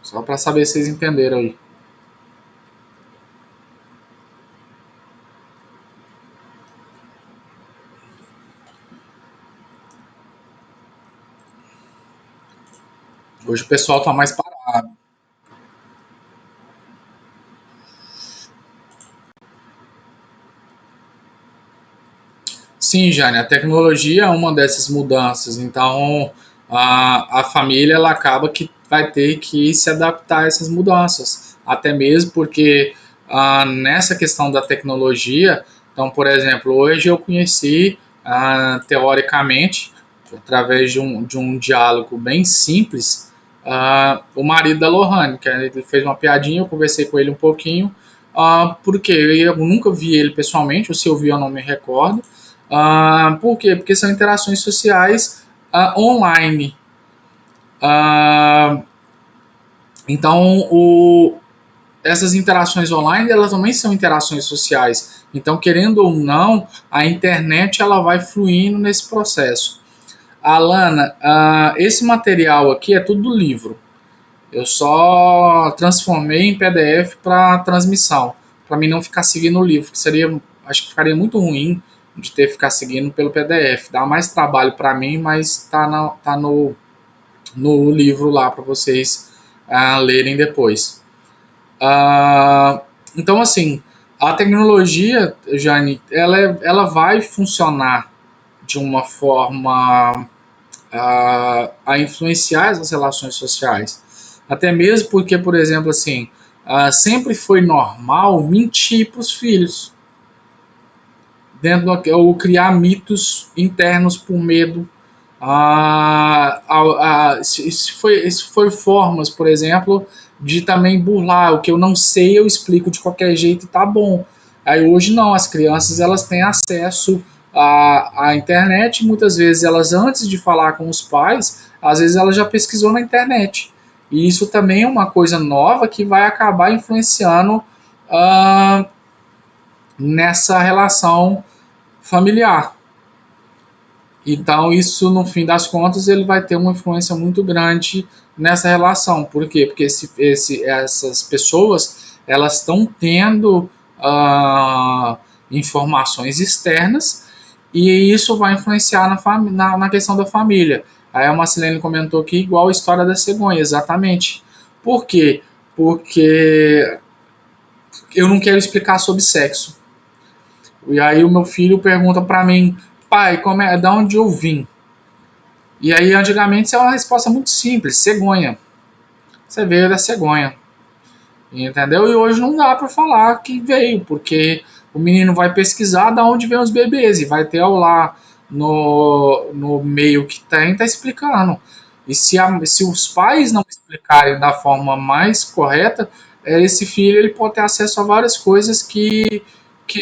Só para saber se vocês entenderam aí. Hoje o pessoal está mais parado. Sim, Jane, a tecnologia é uma dessas mudanças. Então, a família ela acaba que vai ter que se adaptar a essas mudanças. Até mesmo porque nessa questão da tecnologia, então, por exemplo, hoje eu conheci, teoricamente, através de um diálogo bem simples, o marido da Lohane, que ele fez uma piadinha, eu conversei com ele um pouquinho, porque eu nunca vi ele pessoalmente, ou se eu vi eu não me recordo. Por quê? Porque são interações sociais online. Ah, então, essas interações online, elas também são interações sociais. Então, querendo ou não, a internet ela vai fluindo nesse processo. Alana, esse material aqui é tudo do livro. Eu só transformei em PDF para transmissão, para mim não ficar seguindo o livro, que acho que ficaria muito ruim de ter que ficar seguindo pelo PDF. Dá mais trabalho para mim, mas tá no livro lá para vocês lerem depois. Então, assim, a tecnologia, Jane, ela vai funcionar de uma forma a influenciar as relações sociais. Até mesmo porque, por exemplo, assim, sempre foi normal mentir para os filhos. ou criar mitos internos por medo. Isso foi formas, por exemplo, de também burlar. O que eu não sei, eu explico de qualquer jeito e tá bom. Aí hoje não, as crianças elas têm acesso à internet, muitas vezes elas, antes de falar com os pais, às vezes ela já pesquisou na internet. E isso também é uma coisa nova que vai acabar influenciando ah, nessa relação familiar. Então, isso, no fim das contas, ele vai ter uma influência muito grande nessa relação. Por quê? Porque essas pessoas, elas estão tendo ah, informações externas e isso vai influenciar na questão da família. Aí a Marcelene comentou aqui, igual a história da cegonha, exatamente. Por quê? Porque eu não quero explicar sobre sexo. E aí o meu filho pergunta para mim, pai, da onde eu vim? E aí, antigamente, isso é uma resposta muito simples: cegonha. Você veio da cegonha. Entendeu? E hoje não dá para falar que veio, porque o menino vai pesquisar de onde vem os bebês e vai ter lá no meio que tem, tá explicando. E se os pais não explicarem da forma mais correta, esse filho ele pode ter acesso a várias coisas que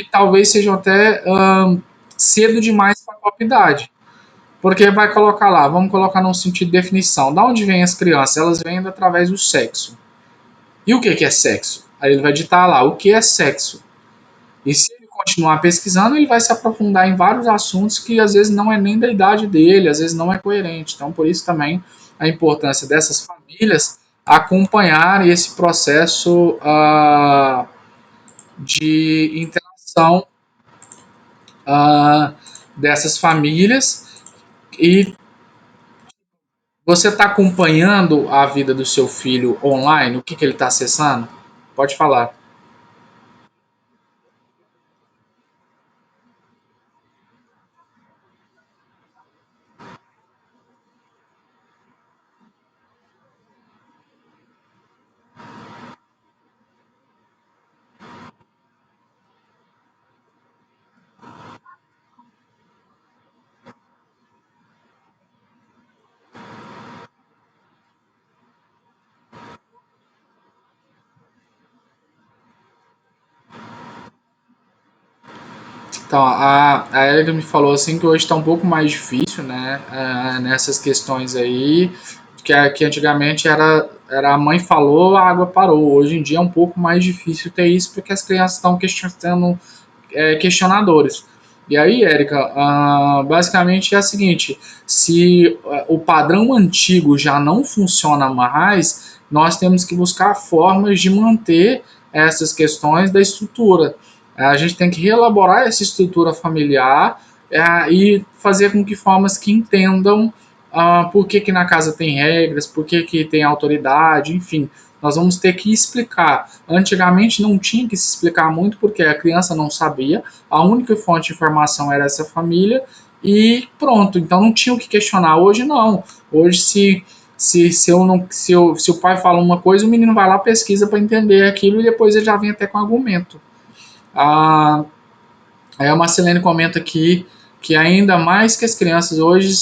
talvez sejam até cedo demais para a própria idade. Porque vai colocar lá, vamos colocar num sentido de definição. Da onde vêm as crianças? Elas vêm através do sexo. E o que é sexo? Aí ele vai digitar lá, o que é sexo? E se ele continuar pesquisando, ele vai se aprofundar em vários assuntos que às vezes não é nem da idade dele, às vezes não é coerente. Então, por isso também a importância dessas famílias acompanhar esse processo de interação dessas famílias. E você está acompanhando a vida do seu filho online? O que ele está acessando? Pode falar. Então, a Erika me falou assim que hoje está um pouco mais difícil, né? Nessas questões aí, que antigamente era a mãe falou, a água parou. Hoje em dia é um pouco mais difícil ter isso porque as crianças estão questionando questionadores. E aí, Érica, basicamente é a seguinte: se o padrão antigo já não funciona mais, nós temos que buscar formas de manter essas questões da estrutura. A gente tem que reelaborar essa estrutura familiar e fazer com que formas que entendam por que na casa tem regras, por que tem autoridade, enfim. Nós vamos ter que explicar. Antigamente não tinha que se explicar muito porque a criança não sabia, a única fonte de informação era essa família e pronto, então não tinha o que questionar. Hoje não. Hoje se o pai fala uma coisa, o menino vai lá pesquisa para entender aquilo e depois ele já vem até com argumento. Ah, aí a Marcelene comenta aqui que ainda mais que as crianças hoje,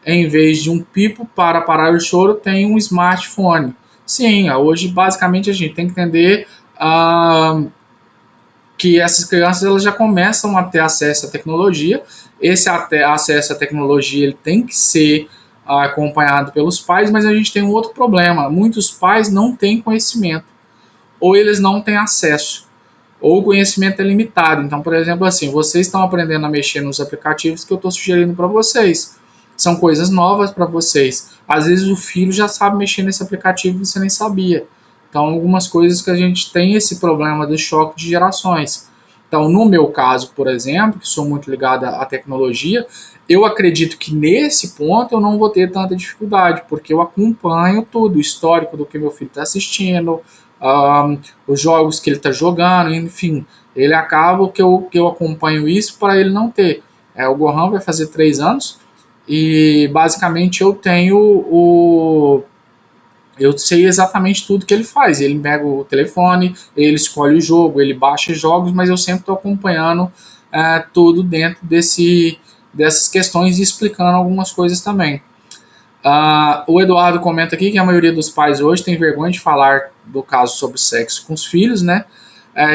em vez de um pipo para parar o choro, tem um smartphone. Sim, hoje basicamente a gente tem que entender que essas crianças elas já começam a ter acesso à tecnologia. Esse acesso à tecnologia ele tem que ser acompanhado pelos pais, mas a gente tem um outro problema. Muitos pais não têm conhecimento, ou eles não têm acesso, ou o conhecimento é limitado. Então, por exemplo, assim, vocês estão aprendendo a mexer nos aplicativos que eu estou sugerindo para vocês. São coisas novas para vocês. Às vezes o filho já sabe mexer nesse aplicativo e você nem sabia. Então, algumas coisas que a gente tem esse problema do choque de gerações. Então, no meu caso, por exemplo, que sou muito ligado à tecnologia, eu acredito que nesse ponto eu não vou ter tanta dificuldade, porque eu acompanho tudo, o histórico do que meu filho está assistindo, os jogos que ele está jogando, enfim, ele acaba que eu acompanho isso para ele não ter. O Gohan vai fazer 3 anos e basicamente eu sei exatamente tudo que ele faz. Ele pega o telefone, ele escolhe o jogo, ele baixa jogos, mas eu sempre estou acompanhando tudo dentro dessas questões e explicando algumas coisas também. O Eduardo comenta aqui que a maioria dos pais hoje tem vergonha de falar do caso sobre sexo com os filhos, né?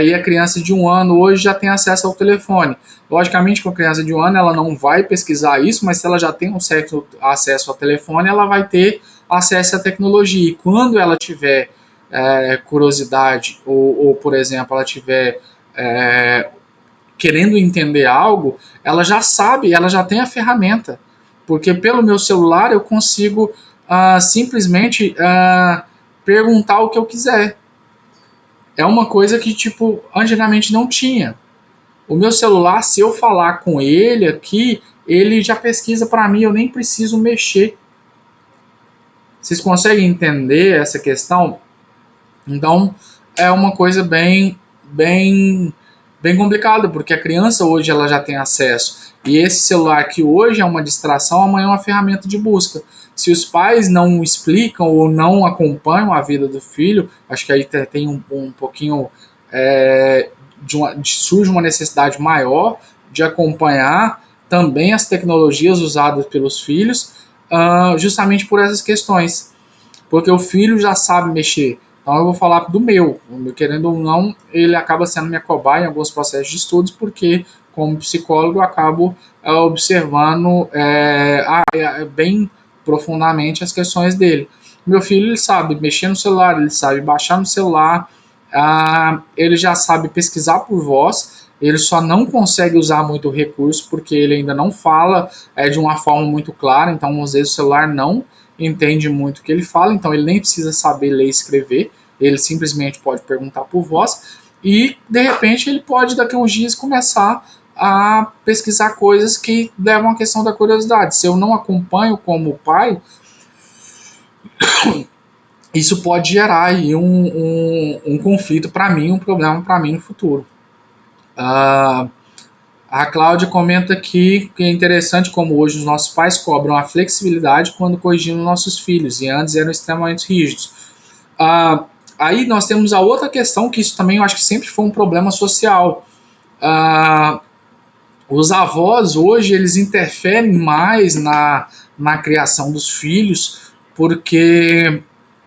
E a criança de 1 ano hoje já tem acesso ao telefone. Logicamente, com a criança de 1 ano, ela não vai pesquisar isso, mas se ela já tem um certo acesso ao telefone, ela vai ter acesso à tecnologia. E quando ela tiver curiosidade, ou, por exemplo, ela tiver é, querendo entender algo, ela já sabe, ela já tem a ferramenta. Porque pelo meu celular eu consigo simplesmente perguntar o que eu quiser. É uma coisa que, tipo, antigamente não tinha. O meu celular, se eu falar com ele aqui, ele já pesquisa para mim, eu nem preciso mexer. Vocês conseguem entender essa questão? Então, é uma coisa bem complicada, porque a criança hoje ela já tem acesso. E esse celular que hoje é uma distração, amanhã é uma ferramenta de busca. Se os pais não explicam ou não acompanham a vida do filho, acho que aí tem um pouquinho surge uma necessidade maior de acompanhar também as tecnologias usadas pelos filhos, justamente por essas questões, porque o filho já sabe mexer. Então eu vou falar do meu. O meu, querendo ou não, ele acaba sendo minha cobaia em alguns processos de estudos, porque como psicólogo eu acabo observando bem profundamente as questões dele. Meu filho ele sabe mexer no celular, ele sabe baixar no celular, ele já sabe pesquisar por voz, ele só não consegue usar muito o recurso porque ele ainda não fala de uma forma muito clara, então às vezes o celular não entende muito o que ele fala, então ele nem precisa saber ler e escrever, ele simplesmente pode perguntar por voz e de repente ele pode daqui a uns dias começar a pesquisar coisas que levam à questão da curiosidade. Se eu não acompanho como pai, isso pode gerar aí um conflito para mim, um problema para mim no futuro. Ah, a Cláudia comenta aqui que é interessante como hoje os nossos pais cobram a flexibilidade quando corrigindo nossos filhos, e antes eram extremamente rígidos. Ah, Aí nós temos a outra questão, que isso também eu acho que sempre foi um problema social. Ah, os avós hoje eles interferem mais na criação dos filhos, porque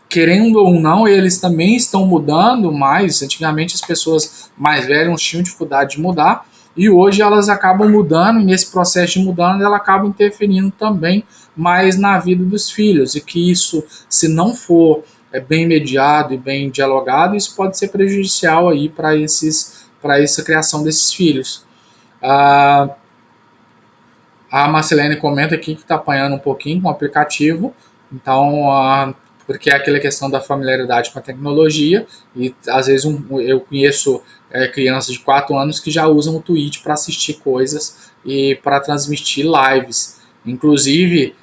querendo ou não, eles também estão mudando mais. Antigamente as pessoas mais velhas tinham dificuldade de mudar e hoje elas acabam mudando, e nesse processo de mudando ela acaba interferindo também mais na vida dos filhos, e que isso, se não for bem mediado e bem dialogado, isso pode ser prejudicial aí para essa criação desses filhos. Ah, a Marcelene comenta aqui que está apanhando um pouquinho com o aplicativo, então, porque é aquela questão da familiaridade com a tecnologia, e às vezes eu conheço crianças de 4 anos que já usam o Twitch para assistir coisas e para transmitir lives. Inclusive,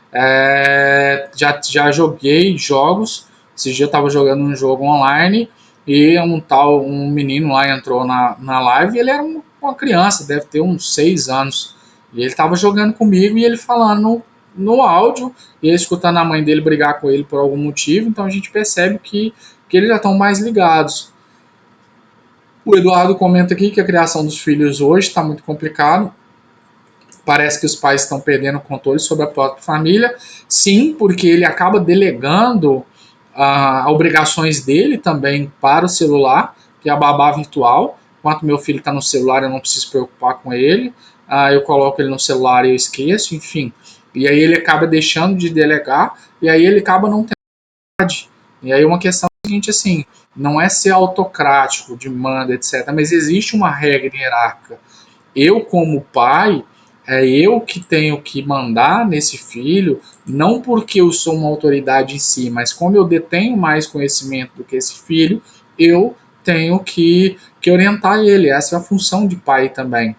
já joguei jogos, esse dia eu estava jogando um jogo online e um menino lá entrou na live e ele era uma criança, deve ter uns 6 anos. E ele estava jogando comigo e ele falando no áudio, e ele escutando a mãe dele brigar com ele por algum motivo, então a gente percebe que eles já estão mais ligados. O Eduardo comenta aqui que a criação dos filhos hoje está muito complicado. Parece que os pais estão perdendo o controle sobre a própria família. Sim, porque ele acaba delegando obrigações dele também para o celular, que é a babá virtual. Enquanto meu filho está no celular, eu não preciso preocupar com ele. Eu coloco ele no celular e eu esqueço, enfim. E aí ele acaba deixando de delegar, e aí ele acaba não tendo vontade. E aí uma questão seguinte, assim, não é ser autocrático, de manda, etc., mas existe uma regra hierárquica. Eu, como pai, é eu que tenho que mandar nesse filho, não porque eu sou uma autoridade em si, mas como eu detenho mais conhecimento do que esse filho, eu tenho que orientar ele. Essa é a função de pai também.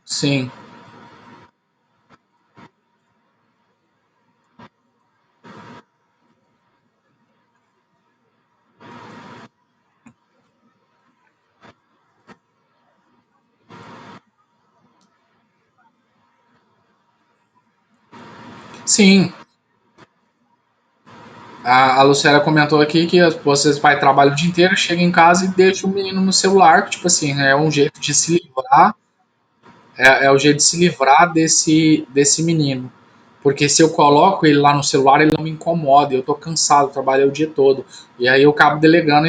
Sim, sim. A Lucélia comentou aqui que vocês pai trabalham o dia inteiro, chega em casa e deixa o menino no celular, que, tipo assim, é um jeito de se livrar, é o jeito de se livrar desse menino. Porque se eu coloco ele lá no celular, ele não me incomoda, eu tô cansado, trabalhei o dia todo. E aí eu acabo delegando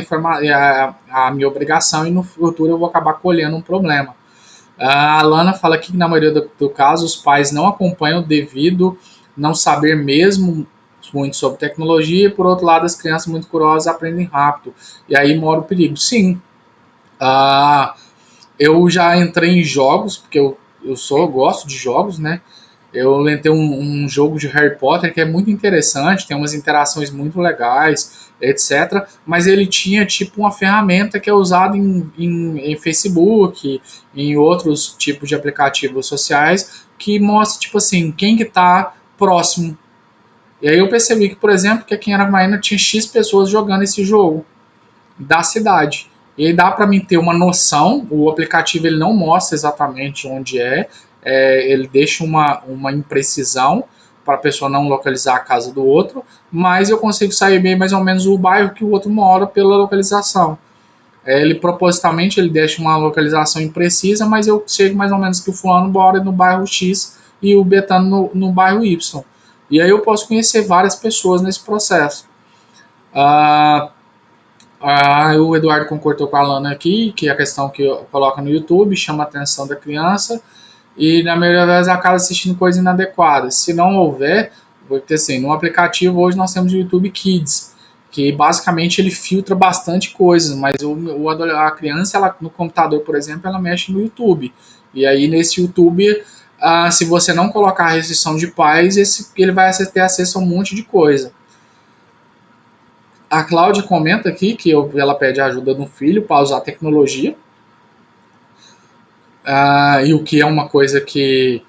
a minha obrigação e no futuro eu vou acabar colhendo um problema. A Alana fala aqui que na maioria do caso os pais não acompanham devido não saber mesmo muito sobre tecnologia e por outro lado as crianças muito curiosas aprendem rápido e aí mora o perigo. Sim, ah, eu já entrei em jogos porque eu gosto de jogos, né? Eu entrei um jogo de Harry Potter que é muito interessante, tem umas interações muito legais, etc. Mas ele tinha tipo uma ferramenta que é usada em Facebook, em outros tipos de aplicativos sociais, que mostra tipo assim quem que está próximo. E aí eu percebi que, por exemplo, que aqui em Aramaína tinha X pessoas jogando esse jogo da cidade. E aí dá para mim ter uma noção, o aplicativo ele não mostra exatamente onde ele deixa uma imprecisão para a pessoa não localizar a casa do outro, mas eu consigo saber bem mais ou menos o bairro que o outro mora pela localização. Ele propositalmente ele deixa uma localização imprecisa, mas eu sei mais ou menos que o fulano mora no bairro X e o Betano no bairro Y. E aí eu posso conhecer várias pessoas nesse processo. Ah, o Eduardo concordou com a Lana aqui, que a questão que coloca no YouTube chama a atenção da criança e na maioria das vezes acaba assistindo coisas inadequadas. Se não houver, porque assim, no aplicativo hoje nós temos o YouTube Kids, que basicamente ele filtra bastante coisas, mas a criança, ela, no computador, por exemplo, ela mexe no YouTube. E aí nesse YouTube, se você não colocar a restrição de pais, ele vai ter acesso a um monte de coisa. A Cláudia comenta aqui que ela pede ajuda do filho para usar a tecnologia, e o que é uma coisa que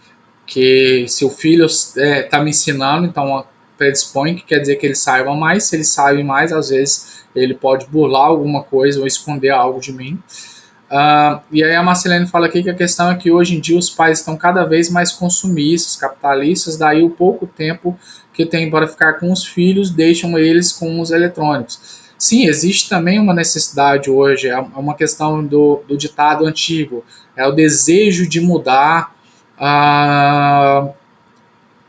se o filho está me ensinando, então predispõe, que quer dizer que ele saiba mais. Se ele sabe mais, às vezes ele pode burlar alguma coisa ou esconder algo de mim. E aí a Marcelene fala aqui que a questão é que hoje em dia os pais estão cada vez mais consumistas, capitalistas, daí o pouco tempo que tem para ficar com os filhos deixam eles com os eletrônicos. Sim, existe também uma necessidade hoje, é uma questão do ditado antigo, é o desejo de uh,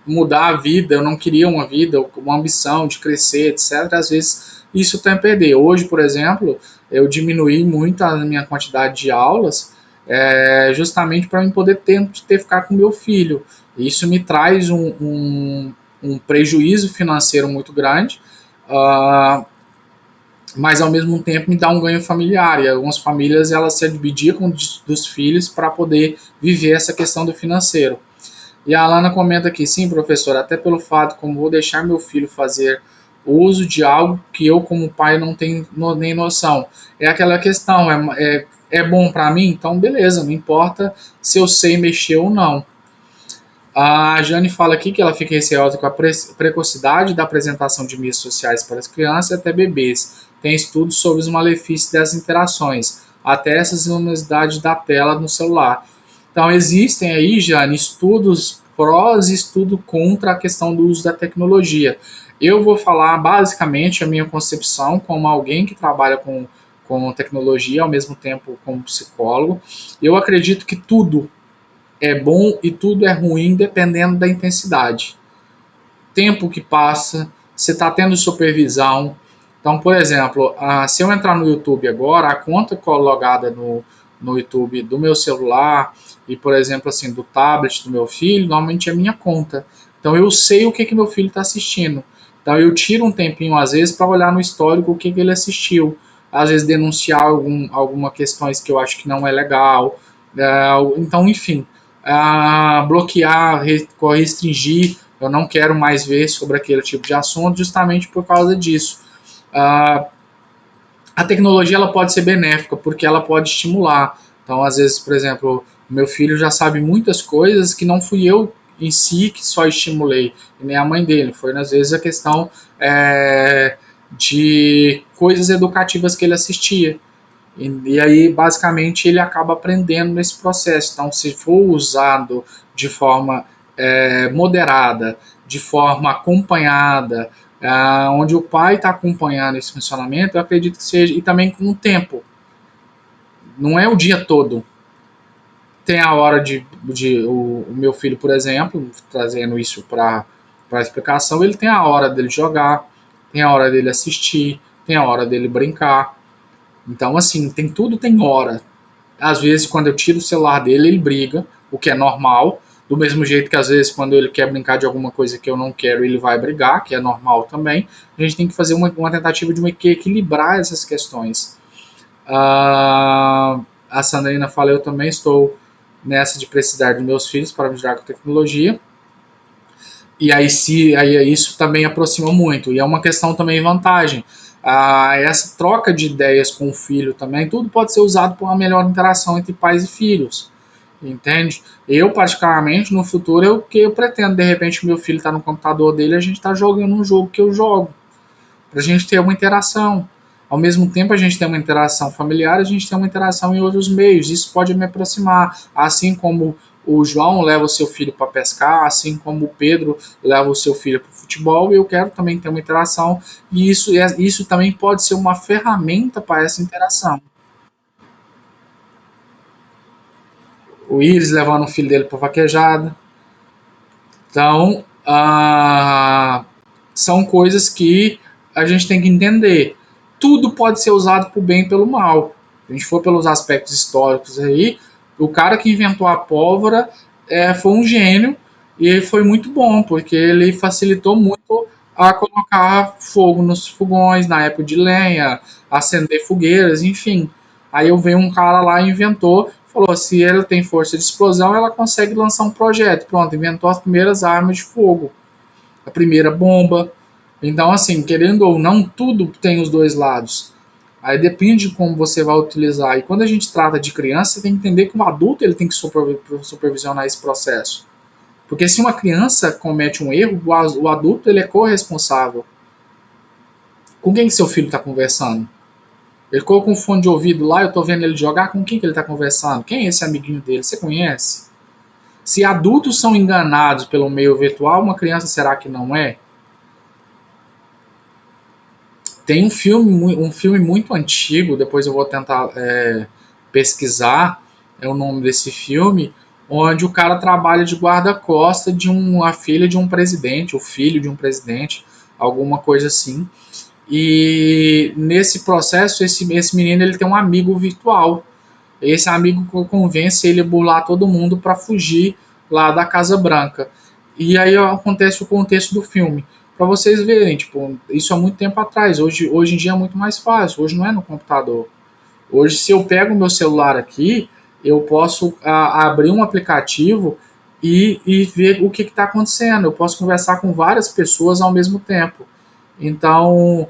mudar a vida, eu não queria uma vida, uma ambição de crescer, etc. Às vezes isso tem a perder. Hoje, por exemplo, eu diminuí muito a minha quantidade de aulas, justamente para eu poder ter ficar com meu filho. Isso me traz um prejuízo financeiro muito grande, mas ao mesmo tempo me dá um ganho familiar. E algumas famílias elas se abdicam dos filhos para poder viver essa questão do financeiro. E a Alana comenta aqui, sim, professor, até pelo fato como vou deixar meu filho fazer uso de algo que eu, como pai, não tenho nem noção. É aquela questão, é bom para mim? Então, beleza, não importa se eu sei mexer ou não. A Jane fala aqui que ela fica receosa com a precocidade da apresentação de mídias sociais para as crianças e até bebês. Tem estudos sobre os malefícios das interações, até essas luminosidades da tela no celular. Então, existem aí, Jane, estudos prós e estudo contra a questão do uso da tecnologia. Eu vou falar basicamente a minha concepção como alguém que trabalha com tecnologia, ao mesmo tempo como psicólogo. Eu acredito que tudo é bom e tudo é ruim dependendo da intensidade. Tempo que passa, você está tendo supervisão. Então, por exemplo, se eu entrar no YouTube agora, a conta logada no YouTube do meu celular e, por exemplo, assim, do tablet do meu filho, normalmente é minha conta. Então, eu sei o que meu filho está assistindo. Então, eu tiro um tempinho, às vezes, para olhar no histórico o que ele assistiu. Às vezes, denunciar alguma questões que eu acho que não é legal. Então, enfim, bloquear, restringir. Eu não quero mais ver sobre aquele tipo de assunto, justamente por causa disso. Ah, a tecnologia ela pode ser benéfica, porque ela pode estimular. Então, às vezes, por exemplo, meu filho já sabe muitas coisas que não fui eu em si que só estimulei, e nem a mãe dele. Foi, às vezes, a questão de coisas educativas que ele assistia. E aí, basicamente, ele acaba aprendendo nesse processo. Então, se for usado de forma moderada, de forma acompanhada, onde o pai está acompanhando esse funcionamento, eu acredito que seja, e também com o tempo, não é o dia todo. Tem a hora o meu filho, por exemplo, trazendo isso para a explicação, ele tem a hora dele jogar, tem a hora dele assistir, tem a hora dele brincar. Então, assim, tem tudo tem hora. Às vezes, quando eu tiro o celular dele, ele briga, o que é normal. Do mesmo jeito que, às vezes, quando ele quer brincar de alguma coisa que eu não quero, ele vai brigar, que é normal também. A gente tem que fazer uma tentativa de equilibrar essas questões. A Sandrina fala, eu também estou nessa de precisar dos meus filhos para me ajudar com tecnologia. E aí isso também aproxima muito. E é uma questão também vantagem. Essa troca de ideias com o filho também, tudo pode ser usado para uma melhor interação entre pais e filhos. Entende? Eu, particularmente, no futuro, eu pretendo, de repente, meu filho está no computador dele, a gente está jogando um jogo que eu jogo, para a gente ter uma interação. Ao mesmo tempo, a gente tem uma interação familiar, a gente tem uma interação em outros meios. Isso pode me aproximar. Assim como o João leva o seu filho para pescar, assim como o Pedro leva o seu filho para o futebol, eu quero também ter uma interação. E isso também pode ser uma ferramenta para essa interação. O Iris levando o filho dele para vaquejada. Então, são coisas que a gente tem que entender. Tudo pode ser usado para o bem e pelo mal. Se a gente for pelos aspectos históricos aí, o cara que inventou a pólvora foi um gênio e foi muito bom, porque ele facilitou muito a colocar fogo nos fogões na época de lenha, acender fogueiras, enfim. Aí eu veio um cara lá e inventou, falou, se ela tem força de explosão, ela consegue lançar um projeto. Pronto, inventou as primeiras armas de fogo, a primeira bomba. Então, assim, querendo ou não, tudo tem os dois lados. Aí depende de como você vai utilizar. E quando a gente trata de criança, você tem que entender que um adulto ele tem que supervisionar esse processo. Porque se uma criança comete um erro, o adulto ele é corresponsável. Com quem que seu filho está conversando? Ele colocou um fone de ouvido lá, eu estou vendo ele jogar, com quem que ele está conversando? Quem é esse amiguinho dele? Você conhece? Se adultos são enganados pelo meio virtual, uma criança será que não é? Tem um filme muito antigo, depois eu vou tentar pesquisar o nome desse filme, onde o cara trabalha de guarda-costa de uma filha de um presidente, o filho de um presidente, alguma coisa assim. E nesse processo, esse menino ele tem um amigo virtual. Esse amigo convence ele a burlar todo mundo para fugir lá da Casa Branca. E aí acontece o contexto do filme. Para vocês verem, tipo, isso há muito tempo atrás. Hoje em dia é muito mais fácil. Hoje não é no computador. Hoje, se eu pego o meu celular aqui, eu posso abrir um aplicativo e ver o que está acontecendo. Eu posso conversar com várias pessoas ao mesmo tempo. Então,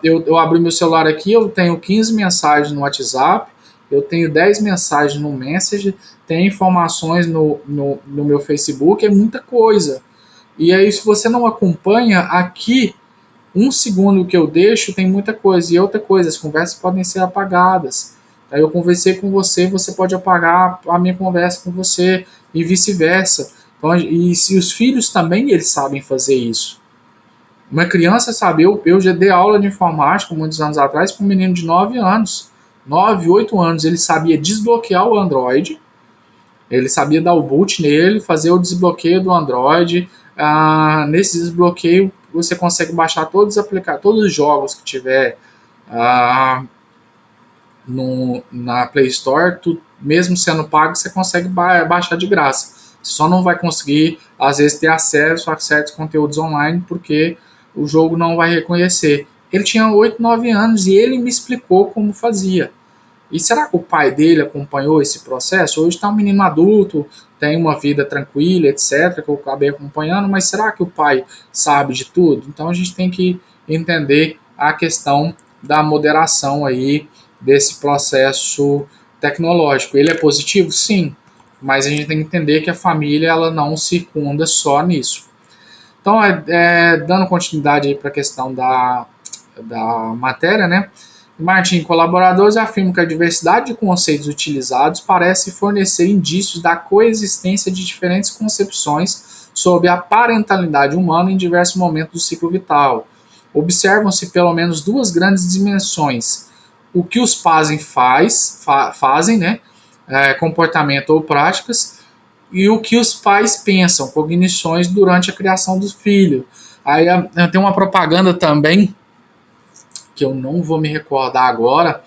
eu abri meu celular aqui, eu tenho 15 mensagens no WhatsApp, eu tenho 10 mensagens no Messenger, tenho informações no meu Facebook, é muita coisa. E aí, se você não acompanha, aqui, um segundo que eu deixo, tem muita coisa. E outra coisa, as conversas podem ser apagadas. Aí eu conversei com você, você pode apagar a minha conversa com você, e vice-versa. Então, e se os filhos também eles sabem fazer isso. Uma criança sabe, eu já dei aula de informática muitos anos atrás para um menino de 9 anos. 9 8 anos, ele sabia desbloquear o Android, ele sabia dar o boot nele, fazer o desbloqueio do Android. Nesse desbloqueio, você consegue baixar todos os jogos que tiver na Play Store, mesmo sendo pago, você consegue baixar de graça. Você só não vai conseguir, às vezes, ter acesso a certos conteúdos online, porque o jogo não vai reconhecer. Ele tinha 8 9 anos e ele me explicou como fazia. E será que o pai dele acompanhou esse processo? Hoje está um menino adulto, tem uma vida tranquila, etc., que eu acabei acompanhando, mas será que o pai sabe de tudo? Então a gente tem que entender a questão da moderação aí desse processo tecnológico. Ele é positivo? Sim, mas a gente tem que entender que a família ela não circunda só nisso. Então, dando continuidade para a questão da matéria, né? Martin, colaboradores afirmam que a diversidade de conceitos utilizados parece fornecer indícios da coexistência de diferentes concepções sobre a parentalidade humana em diversos momentos do ciclo vital. Observam-se pelo menos duas grandes dimensões: o que os fazem, né, comportamento ou práticas, e o que os pais pensam, cognições durante a criação do filho. Aí tem uma propaganda também que eu não vou me recordar agora,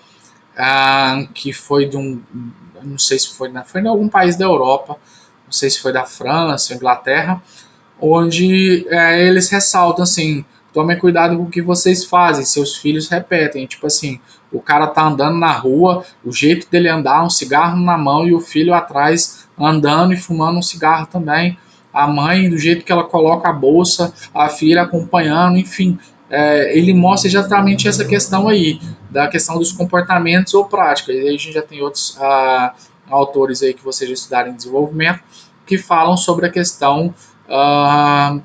que foi de um, não sei se foi em algum país da Europa, não sei se foi da França, Inglaterra, onde eles ressaltam assim: tomem cuidado com o que vocês fazem, seus filhos repetem. Tipo assim, o cara tá andando na rua, o jeito dele andar, um cigarro na mão e o filho atrás andando e fumando um cigarro também. A mãe, do jeito que ela coloca a bolsa, a filha acompanhando, enfim. Ele mostra exatamente essa questão aí, da questão dos comportamentos ou práticas. E aí a gente já tem outros autores aí que vocês já estudaram em desenvolvimento que falam sobre a questão ah,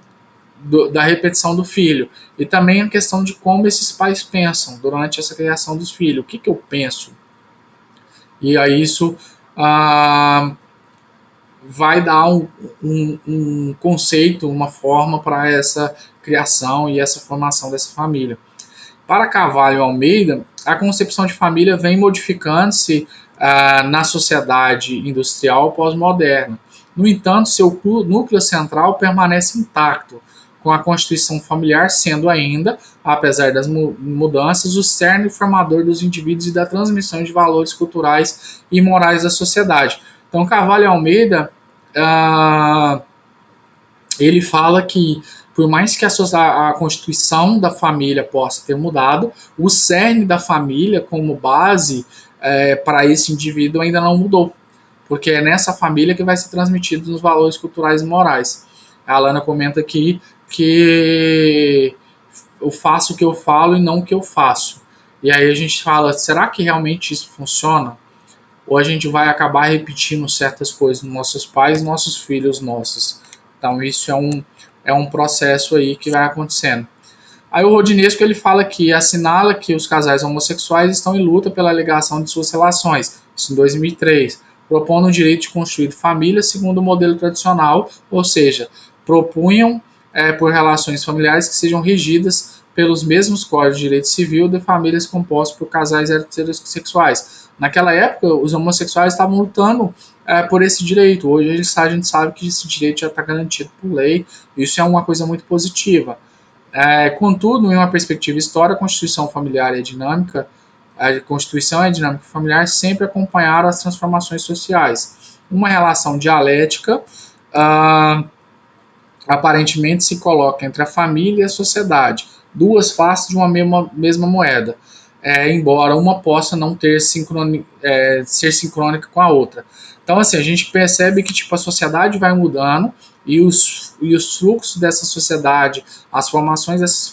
da repetição do filho. E também a questão de como esses pais pensam durante essa criação dos filhos. O que, que eu penso? E aí isso ah, vai dar um conceito, uma forma para essa criação e essa formação dessa família. Para Carvalho Almeida, a concepção de família vem modificando-se na sociedade industrial pós-moderna. No entanto, seu núcleo central permanece intacto, com a constituição familiar sendo ainda, apesar das mudanças, o cerne formador dos indivíduos e da transmissão de valores culturais e morais da sociedade. Então, Carvalho Almeida, ah, ele fala que, por mais que a constituição da família possa ter mudado, o cerne da família como base para esse indivíduo ainda não mudou, porque é nessa família que vai ser transmitido os valores culturais e morais. A Alana comenta aqui que eu faço o que eu falo e não o que eu faço. E aí a gente fala, será que realmente isso funciona? Ou a gente vai acabar repetindo certas coisas nos nossos pais, nossos filhos, nossos. Então isso é um processo aí que vai acontecendo. Aí o Rodinesco ele fala que assinala que os casais homossexuais estão em luta pela alegação de suas relações, isso em 2003, propondo o direito de construir família segundo o modelo tradicional, ou seja, propunham por relações familiares que sejam regidas pelos mesmos códigos de direito civil de famílias compostas por casais heterossexuais. Naquela época, os homossexuais estavam lutando por esse direito. Hoje a gente sabe que esse direito já está garantido por lei. Isso é uma coisa muito positiva. Contudo, em uma perspectiva histórica, a constituição familiar e a dinâmica, a constituição e a dinâmica familiar sempre acompanharam as transformações sociais. Uma relação dialética aparentemente se coloca entre a família e a sociedade, duas faces de uma mesma moeda, embora uma possa não ter ser sincrônica com a outra. Então, assim, a gente percebe que tipo, a sociedade vai mudando e os fluxos dessa sociedade, as formações dessas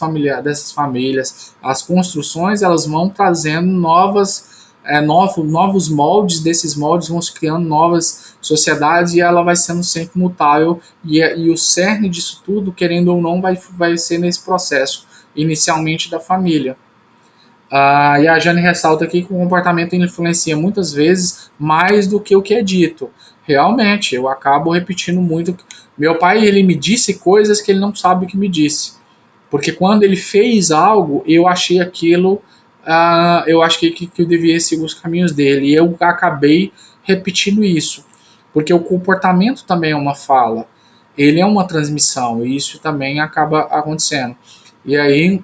famílias, as construções, elas vão trazendo novos moldes, desses moldes vão se criando novas sociedades e ela vai sendo sempre mutável e o cerne disso tudo, querendo ou não, vai ser nesse processo, inicialmente da família. E a Jane ressalta aqui que o comportamento influencia muitas vezes mais do que o que é dito. Realmente, eu acabo repetindo muito. Meu pai, ele me disse coisas que ele não sabe que me disse. Porque quando ele fez algo, eu achei aquilo, eu achei que eu devia seguir os caminhos dele. E eu acabei repetindo isso. Porque o comportamento também é uma fala. Ele é uma transmissão. E isso também acaba acontecendo. E aí,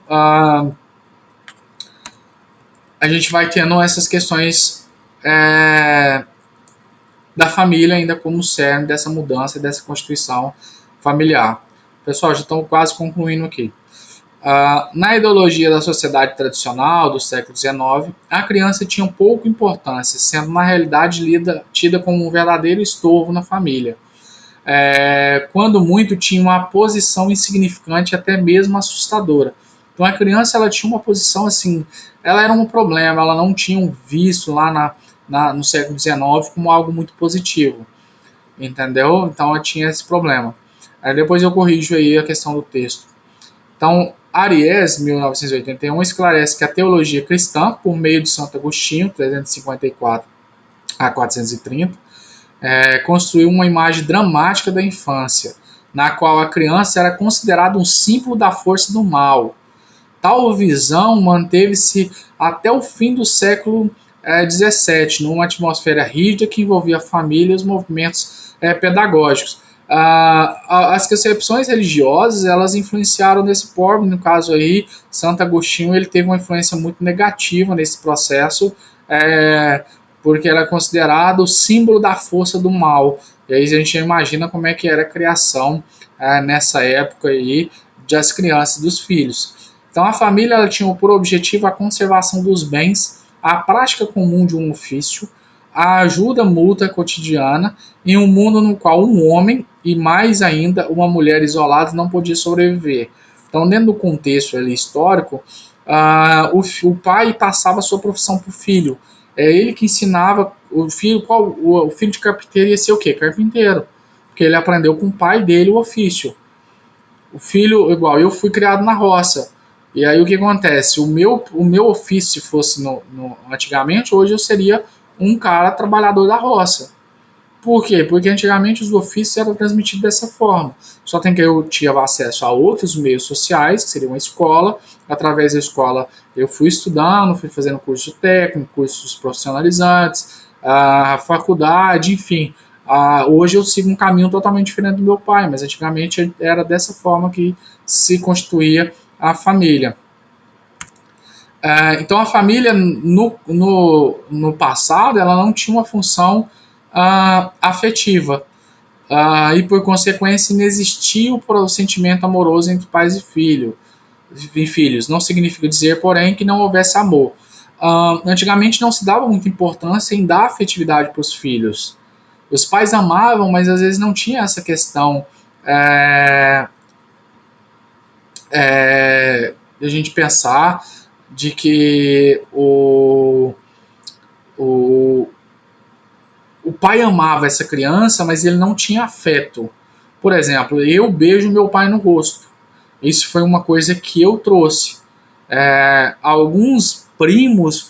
a gente vai tendo essas questões da família ainda como cerne dessa mudança, dessa constituição familiar. Pessoal, já estamos quase concluindo aqui. Na ideologia da sociedade tradicional do século XIX, a criança tinha pouca importância, sendo na realidade tida como um verdadeiro estorvo na família. Quando muito tinha uma posição insignificante, até mesmo assustadora. Então a criança ela tinha uma posição assim, ela era um problema, ela não tinha um visto lá no século XIX como algo muito positivo, entendeu? Então ela tinha esse problema. Aí depois eu corrijo aí a questão do texto. Então Ariès, 1981, esclarece que a teologia cristã, por meio de Santo Agostinho, 354 a 430, construiu uma imagem dramática da infância, na qual a criança era considerada um símbolo da força do mal. Tal visão manteve-se até o fim do século XVII, numa atmosfera rígida que envolvia a família e os movimentos pedagógicos. As concepções religiosas elas influenciaram nesse povo, no caso aí, Santo Agostinho ele teve uma influência muito negativa nesse processo, porque era considerado o símbolo da força do mal. E aí a gente imagina como é que era a criação nessa época aí das crianças e dos filhos. Então a família ela tinha por objetivo a conservação dos bens, a prática comum de um ofício, a ajuda mútua cotidiana em um mundo no qual um homem e mais ainda uma mulher isolada não podia sobreviver. Então, dentro do contexto ali, histórico, o pai passava a sua profissão para o filho. É ele que ensinava o filho, o filho de carpinteiro ia ser o quê? Carpinteiro. Porque ele aprendeu com o pai dele o ofício. O filho, igual, eu fui criado na roça. E aí o que acontece? O meu ofício, se fosse antigamente, hoje eu seria um cara trabalhador da roça. Por quê? Porque antigamente os ofícios eram transmitidos dessa forma. Só tem que eu tinha acesso a outros meios sociais, que seria uma escola. Através da escola eu fui estudando, fui fazendo curso técnico, cursos profissionalizantes, a faculdade, enfim. Hoje eu sigo um caminho totalmente diferente do meu pai, mas antigamente era dessa forma que se constituía a família. Então a família no passado ela não tinha uma função afetiva. E por consequência inexistia o sentimento amoroso entre pais e filhos. Não significa dizer, porém, que não houvesse amor. Antigamente não se dava muita importância em dar afetividade para os filhos. Os pais amavam, mas às vezes não tinha essa questão é, de a gente pensar de que o, o pai amava essa criança, mas ele não tinha afeto. Por exemplo, eu beijo meu pai no rosto. Isso foi uma coisa que eu trouxe. Alguns primos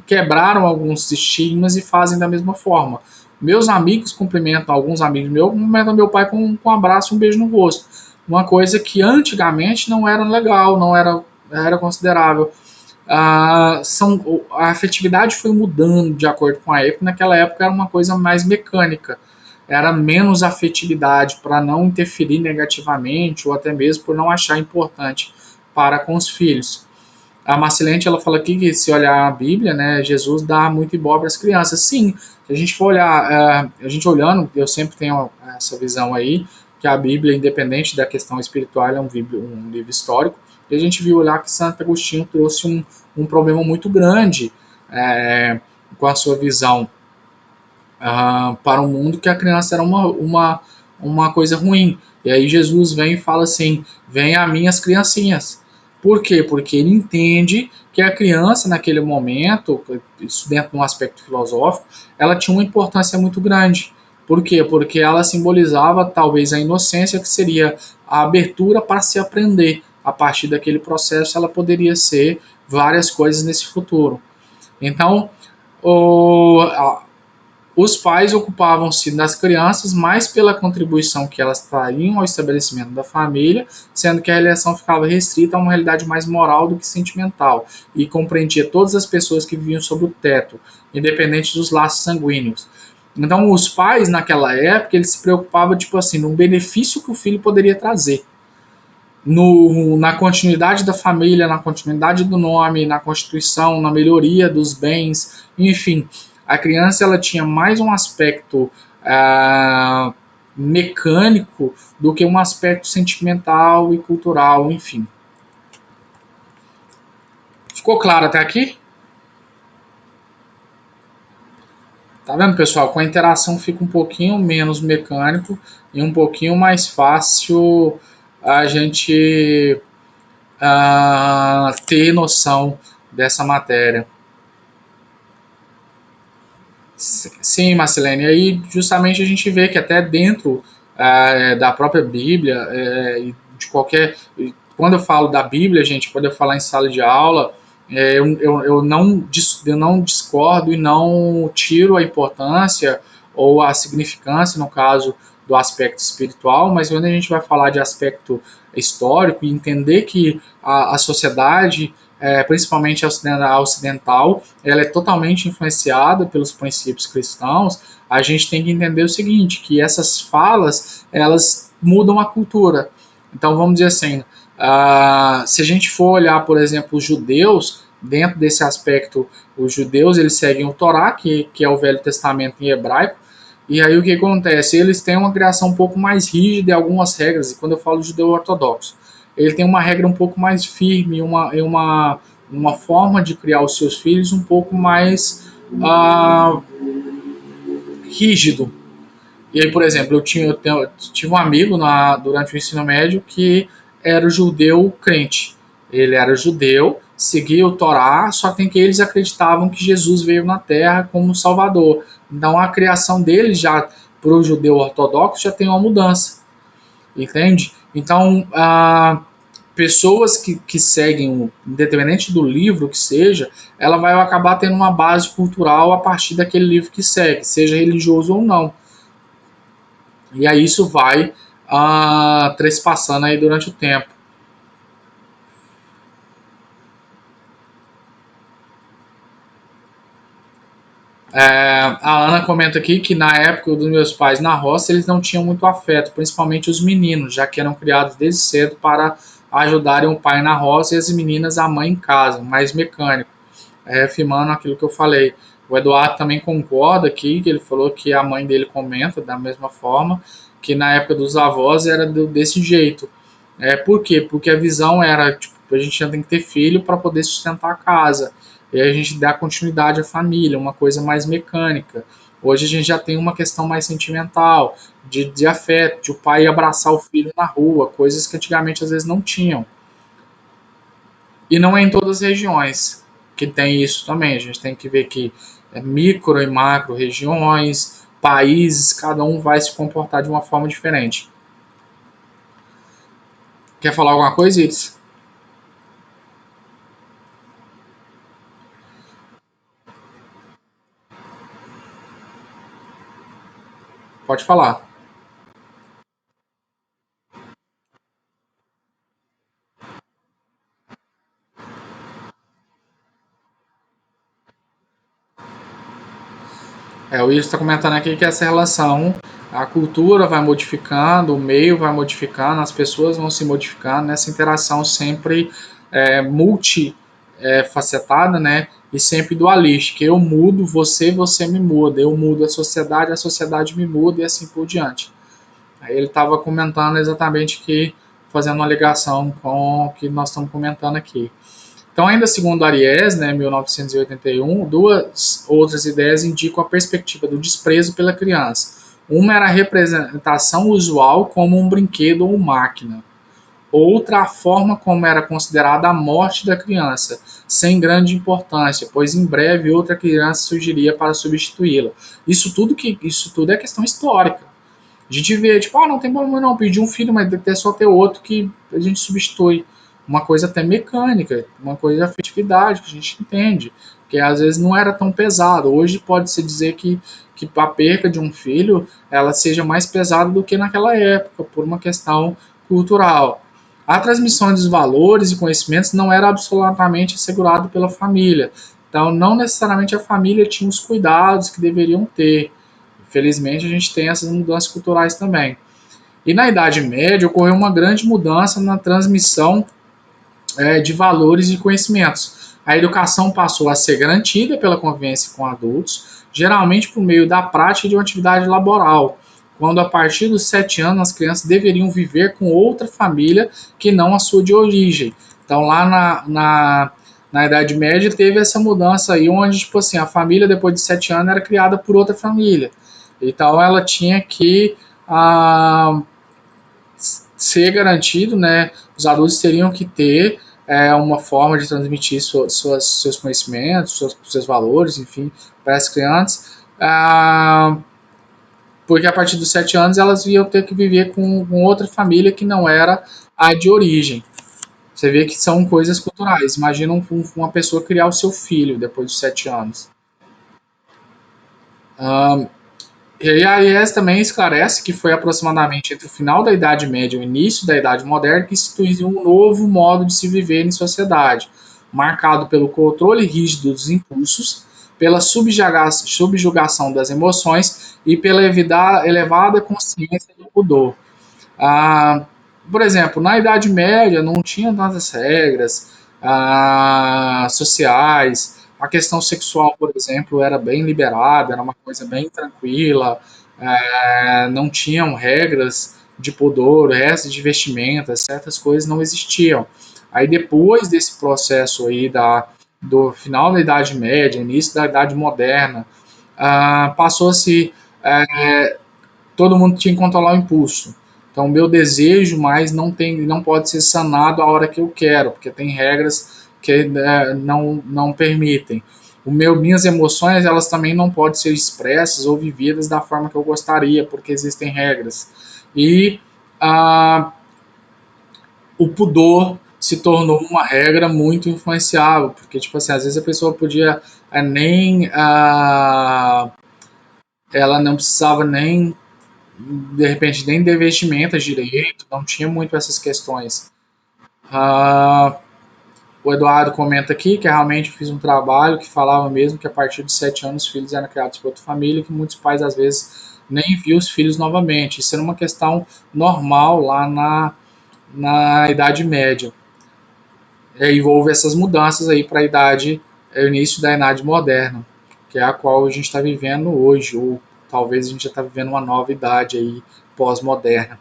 quebraram alguns estigmas e fazem da mesma forma. Meus amigos cumprimentam, alguns amigos meus cumprimentam meu pai com um abraço e um beijo no rosto. Uma coisa que antigamente não era legal, não era considerável. A afetividade foi mudando de acordo com a época. Naquela época era uma coisa mais mecânica, era menos afetividade para não interferir negativamente ou até mesmo por não achar importante para com os filhos. A Marcelente ela fala aqui que se olhar a Bíblia, né, Jesus dá muito ibope às crianças. Sim, se a gente for olhar, a gente olhando, eu sempre tenho essa visão aí, que a Bíblia, independente da questão espiritual, é um livro histórico, e a gente viu lá que Santo Agostinho trouxe um problema muito grande com a sua visão para o mundo, que a criança era uma coisa ruim. E aí Jesus vem e fala assim: vem a mim as criancinhas. Por quê? Porque ele entende que a criança, naquele momento, isso dentro de um aspecto filosófico, ela tinha uma importância muito grande. Por quê? Porque ela simbolizava talvez a inocência, que seria a abertura para se aprender. A partir daquele processo, ela poderia ser várias coisas nesse futuro. Então, o, os pais ocupavam-se das crianças mais pela contribuição que elas trariam ao estabelecimento da família, sendo que a eleição ficava restrita a uma realidade mais moral do que sentimental, e compreendia todas as pessoas que viviam sob o teto, independente dos laços sanguíneos. Então, os pais, naquela época, eles se preocupavam, tipo assim, no benefício que o filho poderia trazer. Na continuidade da família, na continuidade do nome, na constituição, na melhoria dos bens, enfim, a criança ela tinha mais um aspecto mecânico do que um aspecto sentimental e cultural, enfim. Ficou claro até aqui? Tá vendo, pessoal? Com a interação fica um pouquinho menos mecânico e um pouquinho mais fácil a gente ter noção dessa matéria. Sim, Marcelene, e aí justamente a gente vê que até dentro da própria Bíblia, de qualquer, quando eu falo da Bíblia, gente, quando eu falar em sala de aula, eu não discordo e não tiro a importância ou a significância, no caso, do aspecto espiritual, mas quando a gente vai falar de aspecto histórico e entender que a sociedade, principalmente a ocidental, ela é totalmente influenciada pelos princípios cristãos, a gente tem que entender o seguinte, que essas falas, elas mudam a cultura. Então, vamos dizer assim, se a gente for olhar, por exemplo, os judeus, dentro desse aspecto, os judeus, eles seguem o Torá, que é o Velho Testamento em hebraico, e aí o que acontece? Eles têm uma criação um pouco mais rígida e algumas regras, e quando eu falo judeu ortodoxo, ele tem uma regra um pouco mais firme, uma forma de criar os seus filhos um pouco mais rígido. E aí, por exemplo, eu tive um amigo durante o ensino médio que era judeu crente. Ele era judeu, seguia o Torá, só tem que eles acreditavam que Jesus veio na Terra como Salvador. Então a criação deles já para o judeu ortodoxo já tem uma mudança, entende? Então pessoas que seguem, independente do livro que seja, ela vai acabar tendo uma base cultural a partir daquele livro que segue, seja religioso ou não. E aí isso vai trespassando aí durante o tempo. A Ana comenta aqui que na época dos meus pais na roça eles não tinham muito afeto, principalmente os meninos, já que eram criados desde cedo para ajudarem o pai na roça e as meninas a mãe em casa, mais mecânico, afirmando aquilo que eu falei. O Eduardo também concorda aqui, que ele falou que a mãe dele comenta da mesma forma, que na época dos avós era desse jeito. Por quê? Porque a visão era, tipo, a gente tem que ter filho para poder sustentar a casa. E aí a gente dá continuidade à família, uma coisa mais mecânica. Hoje a gente já tem uma questão mais sentimental, de afeto, de o pai abraçar o filho na rua, coisas que antigamente às vezes não tinham. E não é em todas as regiões que tem isso também. A gente tem que ver que micro e macro regiões, países, cada um vai se comportar de uma forma diferente. Quer falar alguma coisa, Iris? Pode falar. O Will está comentando aqui que essa relação, a cultura vai modificando, o meio vai modificando, as pessoas vão se modificando, nessa interação sempre multifacetada, né? E sempre dualística. Eu mudo, você me muda. Eu mudo a sociedade me muda e assim por diante. Aí ele estava comentando exatamente que, fazendo uma ligação com o que nós estamos comentando aqui. Então, ainda segundo Aries, né, 1981, duas outras ideias indicam a perspectiva do desprezo pela criança. Uma era a representação usual como um brinquedo ou máquina. Outra, a forma como era considerada a morte da criança, sem grande importância, pois em breve outra criança surgiria para substituí-la. Isso tudo é questão histórica. A gente vê, tipo, não tem problema não pedir um filho, mas deve ter só ter outro que a gente substitui. Uma coisa até mecânica, uma coisa de afetividade, que a gente entende. Que às vezes não era tão pesado. Hoje pode-se dizer que a perca de um filho ela seja mais pesada do que naquela época, por uma questão cultural. A transmissão dos valores e conhecimentos não era absolutamente assegurada pela família. Então, não necessariamente a família tinha os cuidados que deveriam ter. Infelizmente, a gente tem essas mudanças culturais também. E na Idade Média ocorreu uma grande mudança na transmissão de valores e conhecimentos. A educação passou a ser garantida pela convivência com adultos, geralmente por meio da prática de uma atividade laboral, quando a partir dos 7 anos as crianças deveriam viver com outra família que não a sua de origem. Então lá na Idade Média teve essa mudança aí, onde tipo assim, a família depois de 7 anos era criada por outra família. Então ela tinha que ser garantido, né? Os adultos teriam que ter uma forma de transmitir seus conhecimentos, seus valores, enfim, para as crianças, porque a partir dos 7 anos elas iam ter que viver com outra família que não era a de origem. Você vê que são coisas culturais. Imagina uma pessoa criar o seu filho depois dos 7 anos. Ah, e aí a IES também esclarece que foi aproximadamente entre o final da Idade Média e o início da Idade Moderna que instituiu um novo modo de se viver em sociedade, marcado pelo controle rígido dos impulsos, pela subjugação das emoções e pela elevada consciência do pudor. Ah, por exemplo, na Idade Média não tinha tantas regras sociais. A questão sexual, por exemplo, era bem liberada, era uma coisa bem tranquila. Não tinham regras de pudor, regras de vestimenta, certas coisas não existiam. Aí depois desse processo aí do final da Idade Média, início da Idade Moderna, passou-se todo mundo tinha que controlar o impulso. Então, o meu desejo mais não pode ser sanado a hora que eu quero, porque tem regras que não permitem. Minhas emoções, elas também não podem ser expressas ou vividas da forma que eu gostaria, porque existem regras. E ah, o pudor se tornou uma regra muito influenciável, porque, tipo assim, às vezes a pessoa podia nem. Ela não precisava nem de repente nem de vestimentas direito, não tinha muito essas questões. Ah, o Eduardo comenta aqui que realmente fiz um trabalho que falava mesmo que a partir de 7 anos os filhos eram criados por outra família e que muitos pais às vezes nem viam os filhos novamente. Isso era uma questão normal lá na Idade Média. E houve essas mudanças aí para a idade, o início da Idade Moderna, que é a qual a gente está vivendo hoje, ou talvez a gente já está vivendo uma nova idade aí pós-moderna.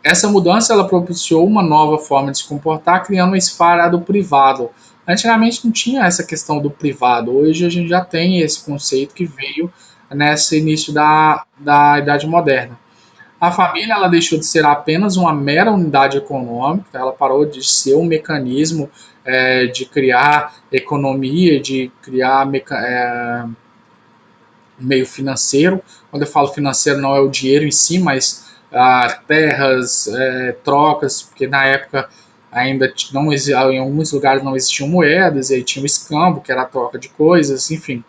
Essa mudança ela propiciou uma nova forma de se comportar, criando uma esfera do privado. Antigamente não tinha essa questão do privado, hoje a gente já tem esse conceito que veio nesse início da Idade Moderna. A família ela deixou de ser apenas uma mera unidade econômica, ela parou de ser um mecanismo de criar economia, de criar meio financeiro. Quando eu falo financeiro, não é o dinheiro em si, mas terras, trocas, porque na época ainda não em alguns lugares não existiam moedas, e aí tinha o escambo, que era a troca de coisas, enfim.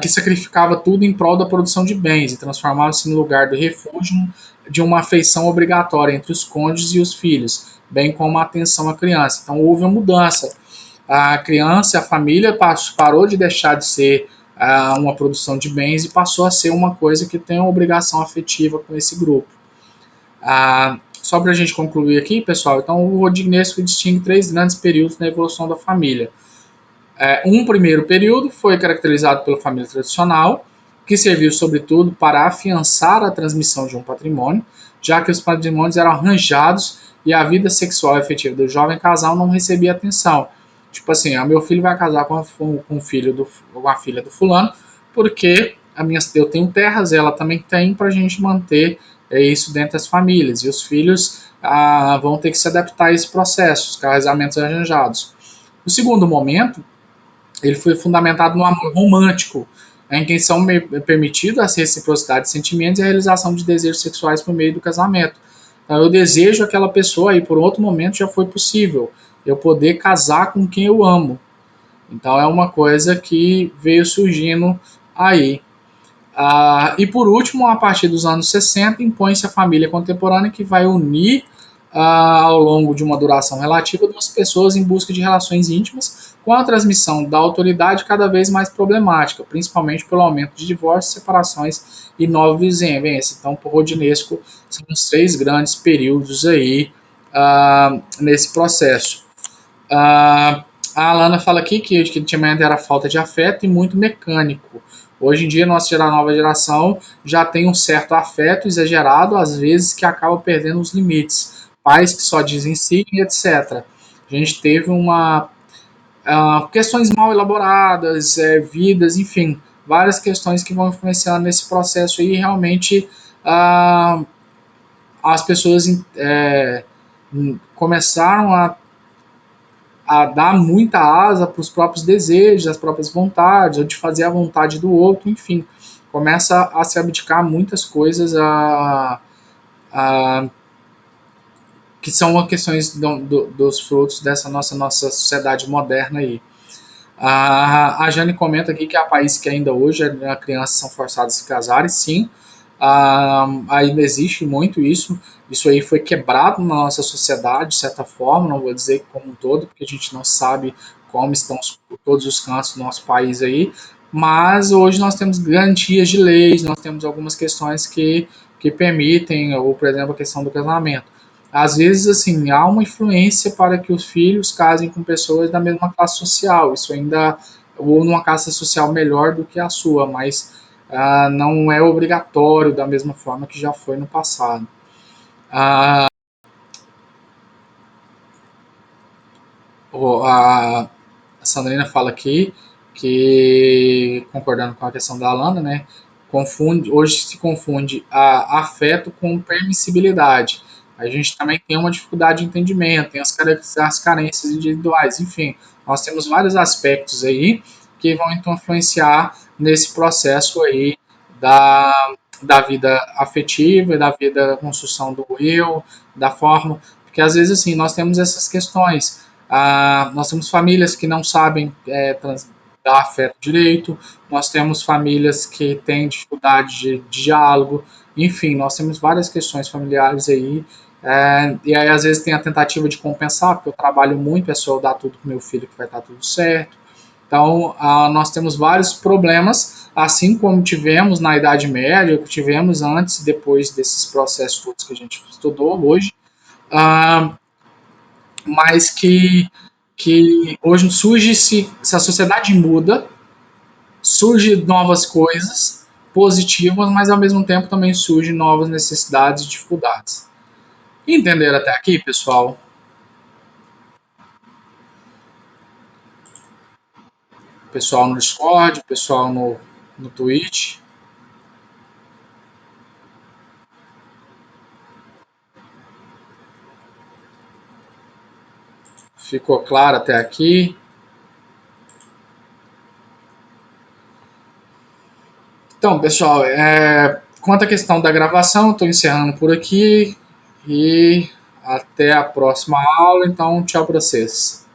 Que sacrificava tudo em prol da produção de bens e transformava-se no lugar do refúgio de uma afeição obrigatória entre os cônjuges e os filhos, bem como a atenção à criança. Então houve uma mudança. A criança, a família parou de deixar de ser uma produção de bens e passou a ser uma coisa que tem uma obrigação afetiva com esse grupo. Só para a gente concluir aqui, pessoal, então o Rodrigues distingue 3 grandes períodos na evolução da família. Um primeiro período foi caracterizado pela família tradicional, que serviu sobretudo para afiançar a transmissão de um patrimônio, já que os patrimônios eram arranjados e a vida sexual e afetiva do jovem casal não recebia atenção. Tipo assim, meu filho vai casar com um filho com a filha do fulano, porque eu tenho terras, ela também tem, para a gente manter isso dentro das famílias. E os filhos vão ter que se adaptar a esse processo, os casamentos arranjados. O segundo momento ele foi fundamentado no amor romântico, em que são permitidas a reciprocidade de sentimentos e a realização de desejos sexuais por meio do casamento. Então, eu desejo aquela pessoa e por outro momento já foi possível eu poder casar com quem eu amo. Então é uma coisa que veio surgindo aí. E por último, a partir dos anos 60, impõe-se a família contemporânea que vai unir ao longo de uma duração relativa duas pessoas em busca de relações íntimas, com a transmissão da autoridade cada vez mais problemática, principalmente pelo aumento de divórcios, separações e nova vizinhança. Então, por Rodinesco, são os 3 grandes períodos aí nesse processo. A Alana fala aqui que antigamente era falta de afeto e muito mecânico. Hoje em dia, nossa nova geração já tem um certo afeto exagerado, às vezes que acaba perdendo os limites. Pais que só dizem sim, etc. A gente teve questões mal elaboradas, vidas, enfim, várias questões que vão influenciar nesse processo aí. Realmente, as pessoas começaram a dar muita asa para os próprios desejos, as próprias vontades, ou de fazer a vontade do outro, enfim. Começa a se abdicar muitas coisas a que são as questões dos frutos dessa nossa sociedade moderna aí. A Jane comenta aqui que há países que ainda hoje as crianças são forçadas a se casarem, sim. Ainda existe muito isso. Isso aí foi quebrado na nossa sociedade, de certa forma, não vou dizer como um todo, porque a gente não sabe como estão todos os cantos do nosso país aí, mas hoje nós temos garantias de leis, nós temos algumas questões que permitem, ou por exemplo, a questão do casamento. Às vezes, assim, há uma influência para que os filhos casem com pessoas da mesma classe social, isso ainda, ou numa classe social melhor do que a sua, mas não é obrigatório da mesma forma que já foi no passado. Ah, a Sandrina fala aqui que, concordando com a questão da Alana, né, hoje se confunde afeto com permissibilidade. A gente também tem uma dificuldade de entendimento, tem as carências individuais, enfim, nós temos vários aspectos aí que vão então influenciar nesse processo aí da, da vida afetiva, da vida da construção do eu, da forma, porque às vezes assim, nós temos essas questões, nós temos famílias que não sabem dar afeto direito, nós temos famílias que têm dificuldade de diálogo, enfim, nós temos várias questões familiares aí. E aí, às vezes, tem a tentativa de compensar, porque eu trabalho muito, é só eu dar tudo para meu filho que vai estar tudo certo. Então, nós temos vários problemas, assim como tivemos na Idade Média, que tivemos antes e depois desses processos todos que a gente estudou hoje. Ah, mas que hoje surge se a sociedade muda, surge novas coisas positivas, mas ao mesmo tempo também surgem novas necessidades e dificuldades. Entenderam até aqui, pessoal? Pessoal no Discord, pessoal no Twitch. Ficou claro até aqui? Então, pessoal, quanto à questão da gravação, estou encerrando por aqui e até a próxima aula. Então, tchau para vocês.